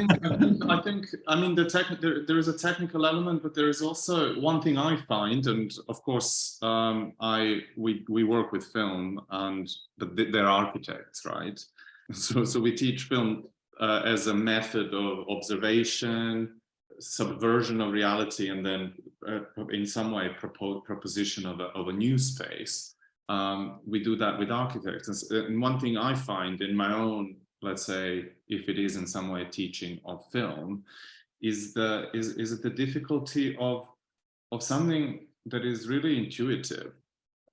think I mean there is a technical element, but there is also one thing I find, and of course we work with film, but they're architects, right? So we teach film as a method of observation, subversion of reality, and then in some way proposition of a new space. We do that with architects, and one thing I find in my own, let's say, if it is in some way teaching of film, is the difficulty of something that is really intuitive.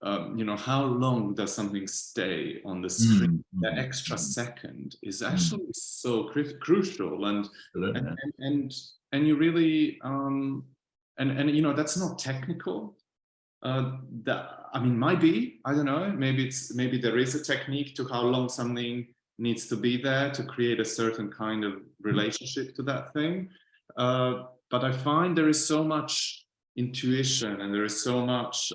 You know, how long does something stay on the screen? The extra second is actually so crucial, and you really and you know, that's not technical. That, I mean, might be, I don't know, maybe there is a technique to how long something needs to be there to create a certain kind of relationship to that thing, but I find there is so much intuition, and there is so much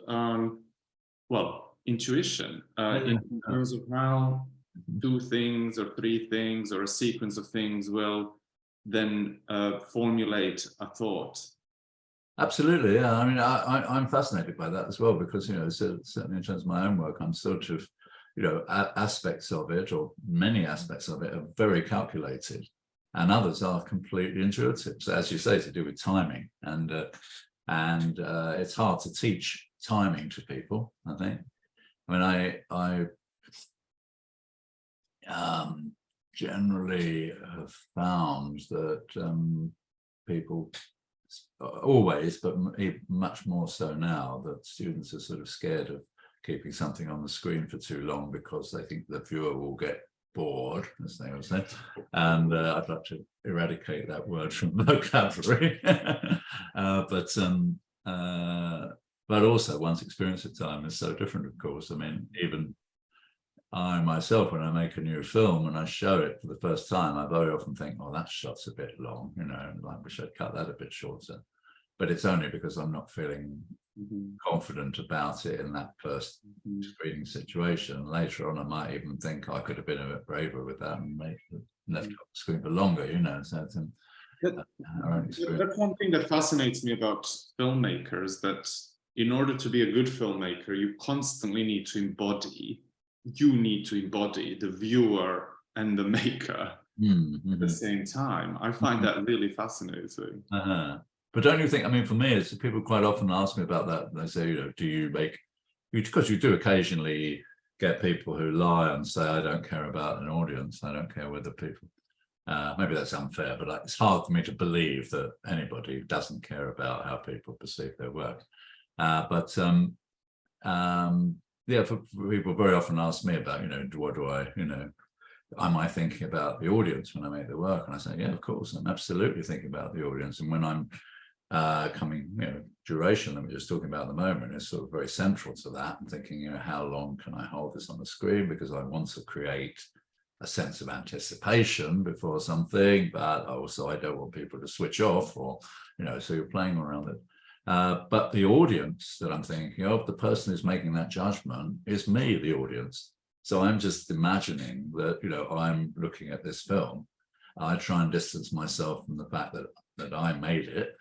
intuition in terms of how two things or three things or a sequence of things will then formulate a thought. Absolutely, yeah. I mean, I'm fascinated by that as well, because, you know, certainly in terms of my own work, I'm sort of, you know, aspects of it, or many aspects of it, are very calculated, and others are completely intuitive. So, as you say, to do with timing, and it's hard to teach timing to people, I think. I mean, I generally have found that people always, but much more so now, that students are sort of scared of keeping something on the screen for too long, because they think the viewer will get bored, as they would say. And I'd like to eradicate that word from vocabulary. But also, one's experience of time is so different, of course. I mean, even I myself, when I make a new film and I show it for the first time, I very often think, oh, that shot's a bit long, you know, and I wish I'd cut that a bit shorter. But it's only because I'm not feeling confident about it in that first screening situation. Later on, I might even think I could have been a bit braver with that and left the screen for longer, you know. So it's that's one thing that fascinates me about filmmakers, that in order to be a good filmmaker, you constantly need to embody the viewer and the maker at the same time. I find that really fascinating. But don't you think, I mean, for me, it's people quite often ask me about that. They say, you know, do you make, because you do occasionally get people who lie and say, I don't care about an audience, I don't care whether people, maybe that's unfair, but it's hard for me to believe that anybody doesn't care about how people perceive their work. Yeah, for people very often ask me about, what do I, am I thinking about the audience when I make the work? And I say, yeah, of course, I'm absolutely thinking about the audience. And when I'm duration that we're just talking about at the moment is sort of very central to that. I'm thinking, how long can I hold this on the screen? Because I want to create a sense of anticipation before something, but also I don't want people to switch off or, so you're playing around it. But the audience that I'm thinking of, the person who's making that judgment is me, the audience. So I'm just imagining that, I'm looking at this film. I try and distance myself from the fact that I made it.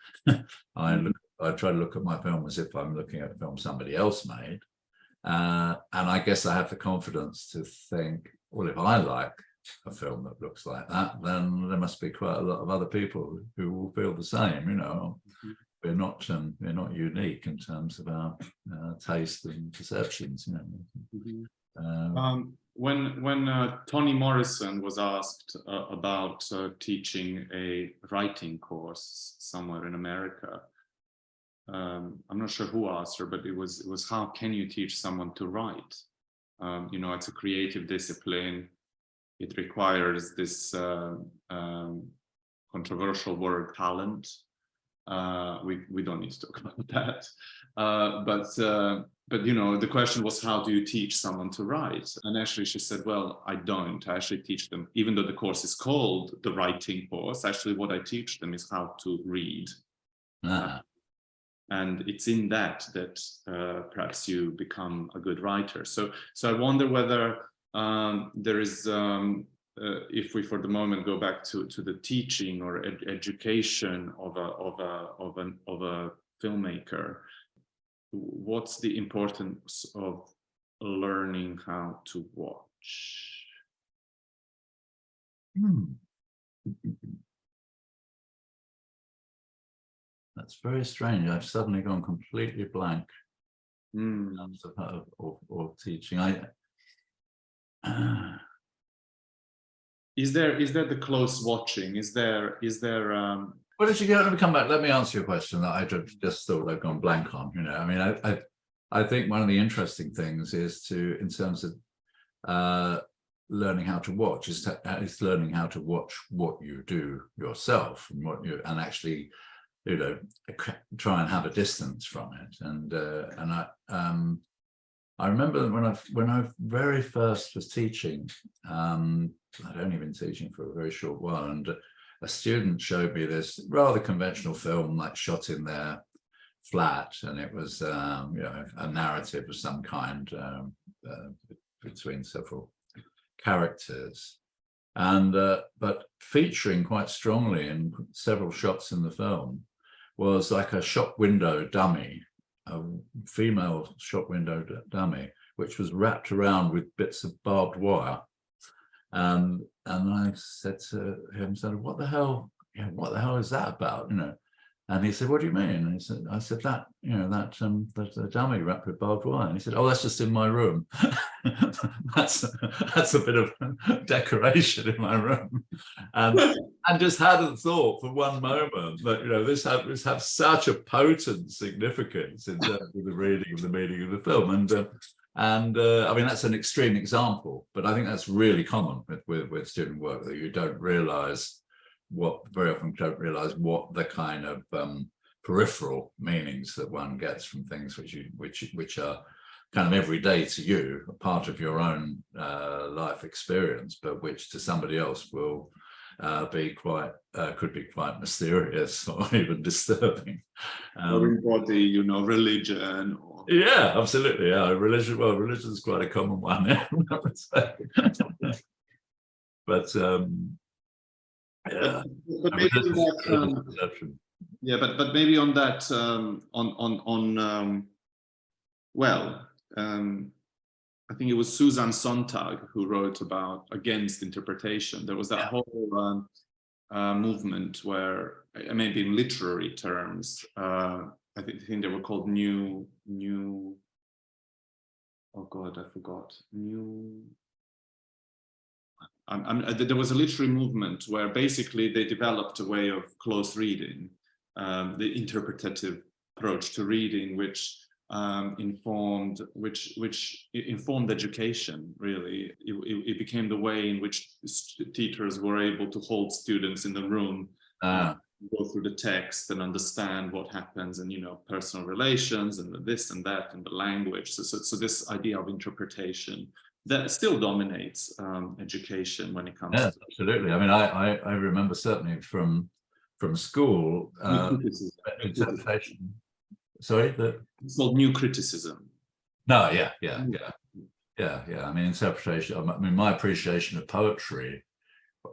I try to look at my film as if I'm looking at a film somebody else made. And I guess I have the confidence to think, well, if I like a film that looks like that, then there must be quite a lot of other people who will feel the same, We're not unique in terms of our taste and perceptions. When Toni Morrison was asked about teaching a writing course somewhere in America, I'm not sure who asked her, but it was how can you teach someone to write? It's a creative discipline. It requires this controversial word, talent. We don't need to talk about that. But the question was, how do you teach someone to write? And actually she said, well, I don't. I actually teach them, even though the course is called the writing course, actually what I teach them is how to read. And it's in that perhaps you become a good writer. So I wonder whether there is, if we for the moment go back to the teaching or education of a filmmaker, what's the importance of learning how to watch? That's very strange. I've suddenly gone completely blank in terms of teaching. Is there the close watching? Is there? Well, let me come back. Let me answer your question that I just thought I've gone blank on. I think one of the interesting things is in terms of learning how to watch, is learning how to watch what you do yourself and actually, try and have a distance from it. And I remember when I very first was teaching, I'd only been teaching for a very short while, and a student showed me this rather conventional film, like shot in their flat, and it was a narrative of some kind between several characters, and but featuring quite strongly in several shots in the film was like a shop window dummy, a female shop window dummy, which was wrapped around with bits of barbed wire. And I said to him, what the hell is that about? And he said, what do you mean? And I said, that the dummy wrapped with barbed wire. And he said, oh, that's just in my room. that's a bit of decoration in my room. And just hadn't thought for one moment that this had such a potent significance in terms of the reading of the meaning of the film. And I mean, that's an extreme example, but I think that's really common with student work, that you very often don't realize what the kind of peripheral meanings that one gets from things which are kind of everyday to you, a part of your own life experience, but which to somebody else will could be quite mysterious or even disturbing. Or embody, religion. Yeah, absolutely. Yeah, religion. Well, religion is quite a common one, I would say. But yeah. But maybe but maybe on that, I think it was Susan Sontag who wrote about against interpretation. There was that whole movement where, maybe in literary terms, I think they were called new oh God, I forgot. There was a literary movement where basically they developed a way of close reading, the interpretative approach to reading, which informed education. Really, it became the way in which teachers were able to hold students in the room, go through the text and understand what happens, and personal relations and this and that and the language. So this idea of interpretation that still dominates education when it comes to absolutely. I mean, I remember certainly from school interpretation. Sorry, it's called new criticism. No, yeah. I mean, interpretation. I mean, my appreciation of poetry,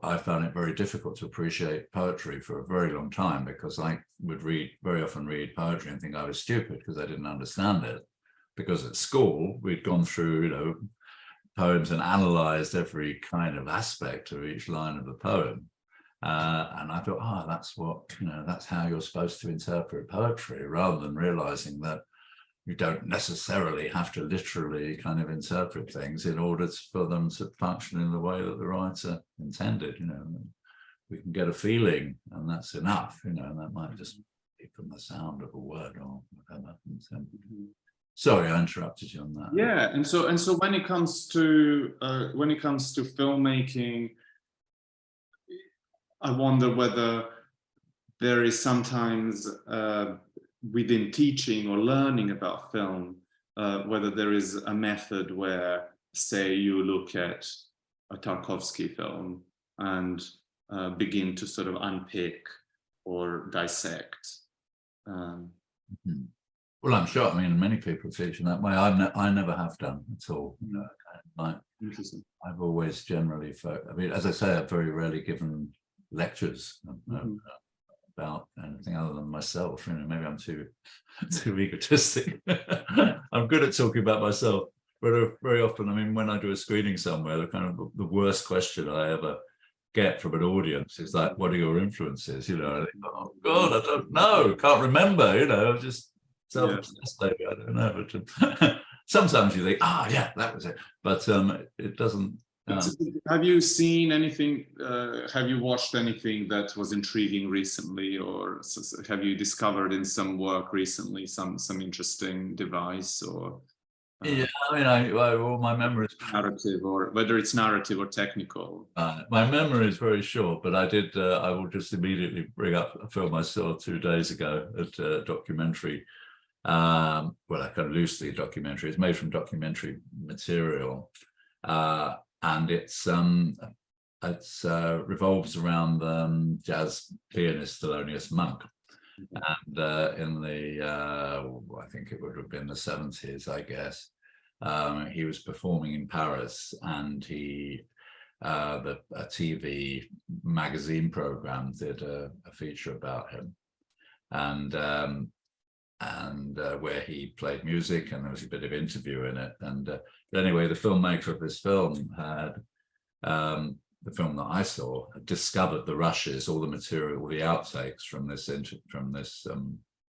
I found it very difficult to appreciate poetry for a very long time, because I would very often read poetry and think I was stupid because I didn't understand it. Because at school we'd gone through, poems and analyzed every kind of aspect of each line of the poem. And I thought, that's what, that's how you're supposed to interpret poetry, rather than realizing that you don't necessarily have to literally kind of interpret things in order for them to function in the way that the writer intended. We can get a feeling, and that's enough, and that might just be from the sound of a word or whatever. Sorry, I interrupted you on that. Yeah, and so when it comes to filmmaking, I wonder whether there is sometimes within teaching or learning about film, whether there is a method where, say, you look at a Tarkovsky film and begin to sort of unpick or dissect. Well, I'm sure. I mean, many people teach in that way. I never have done at all. Interesting. I've always generally, I mean, as I say, I've very rarely given lectures about anything other than myself. Maybe I'm too egotistic. I'm good at talking about myself, but very often, I mean, when I do a screening somewhere, the worst question I ever get from an audience is like, "What are your influences?" I think, oh God, I don't know, can't remember. I'm just self-obsessed, maybe, I don't know. But sometimes you think, yeah, that was it, but it doesn't. Have you seen anything? Have you watched anything that was intriguing recently, or have you discovered in some work recently some interesting device or? Yeah, I mean, all my memory is narrative, or whether it's narrative or technical. My memory is very short, but I will just immediately bring up a film I saw 2 days ago at a documentary. Well, I kind of loosely documentary. It's made from documentary material, and it's revolves around jazz pianist Thelonious Monk. And in the I think it would have been the 70s, I guess, he was performing in Paris, and a TV magazine program did a feature about him, and where he played music, and there was a bit of interview in it. And anyway, the filmmaker of this film had the film that I saw had discovered the rushes, all the material, all the outtakes from this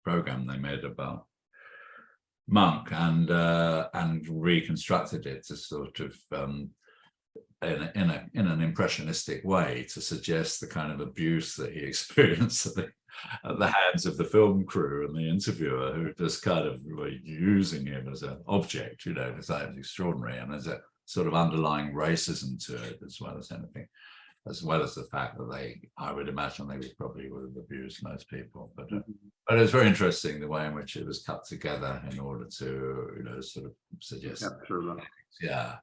program they made about Monk, and reconstructed it to sort of in an impressionistic way to suggest the kind of abuse that he experienced at the hands of the film crew and the interviewer, who just kind of were using him as an object. It's like extraordinary, and there's a sort of underlying racism to it, as well as anything, as well as the fact that I would imagine they probably would have abused most people. But it was very interesting the way in which it was cut together in order to sort of suggest. Yeah.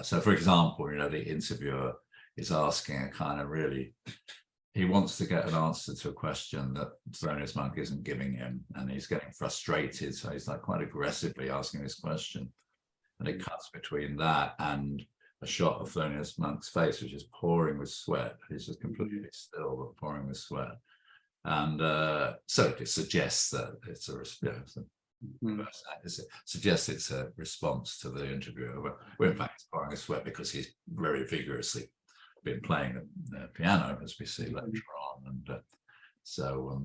So, for example, the interviewer is asking a kind of he wants to get an answer to a question that Thelonious Monk isn't giving him, and he's getting frustrated, so he's like quite aggressively asking this question, and it cuts between that and a shot of Thelonious Monk's face, which is pouring with sweat. He's just completely still, but pouring with sweat, and so it suggests that it's it suggests it's a response to the interviewer, where in fact it's pouring with sweat because he's very vigorously been playing the piano, as we see later on. And so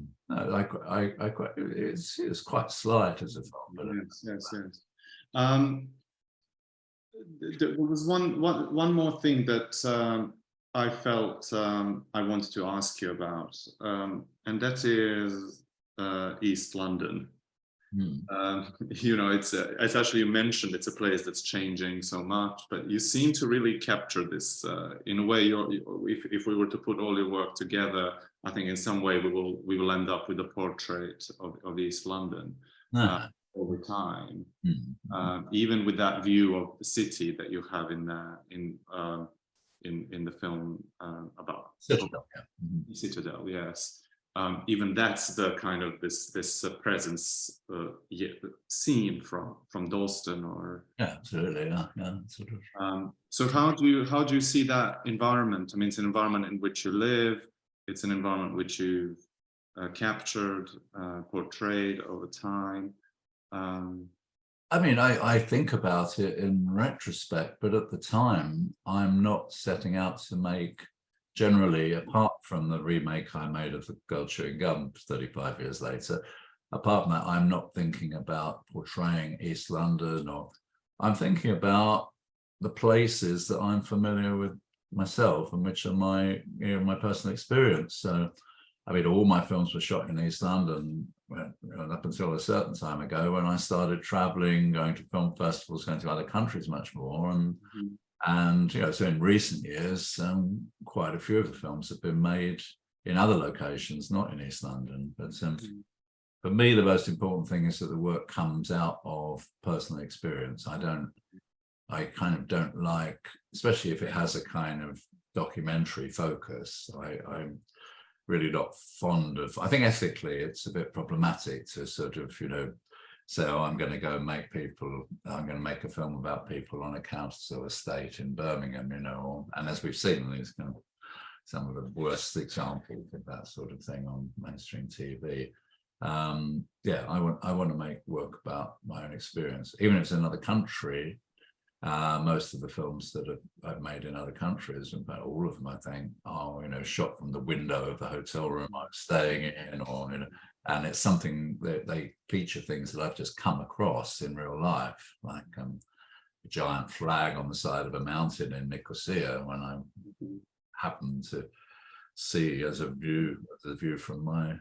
it's quite slight as a film, but yes. there was one more thing that I felt I wanted to ask you about, and that is East London. You know, it's actually, you mentioned it's a place that's changing so much, but you seem to really capture this in a way. If we were to put all your work together, I think in some way we will end up with a portrait of East London over time. Even with that view of the city that you have in the film about Citadel, Citadel, yes. Even that's the kind of this presence seen from Dalston, or absolutely, sort of. So how do you see that environment? I mean, it's an environment in which you live. It's an environment which you've captured, portrayed over time. I mean, I think about it in retrospect, but at the time, I'm not setting out to make, generally, apart from the remake I made of The Girl Chewing Gum 35 years later, apart from that, I'm not thinking about portraying East London, or I'm thinking about the places that I'm familiar with myself and which are my personal experience. So, I mean, all my films were shot in East London up until a certain time ago, when I started traveling, going to film festivals, going to other countries much more. And you know, so in recent years, quite a few of the films have been made in other locations, not in East London. But for me, the most important thing is that the work comes out of personal experience. I kind of don't like, especially if it has a kind of documentary focus. I'm really not fond of, I think ethically it's a bit problematic to sort of, you know, say, oh, I'm going to make a film about people on a council estate in Birmingham, you know, and as we've seen, these kind of some of the worst examples of that sort of thing on mainstream TV. I want to make work about my own experience, even if it's another country. Most of the films that I've made in other countries, in fact, all of them, I think, are, you know, shot from the window of the hotel room I'm staying in, or, you know, and it's something that they feature things that I've just come across in real life, like a giant flag on the side of a mountain in Nicosia, when I happened to see as a view from my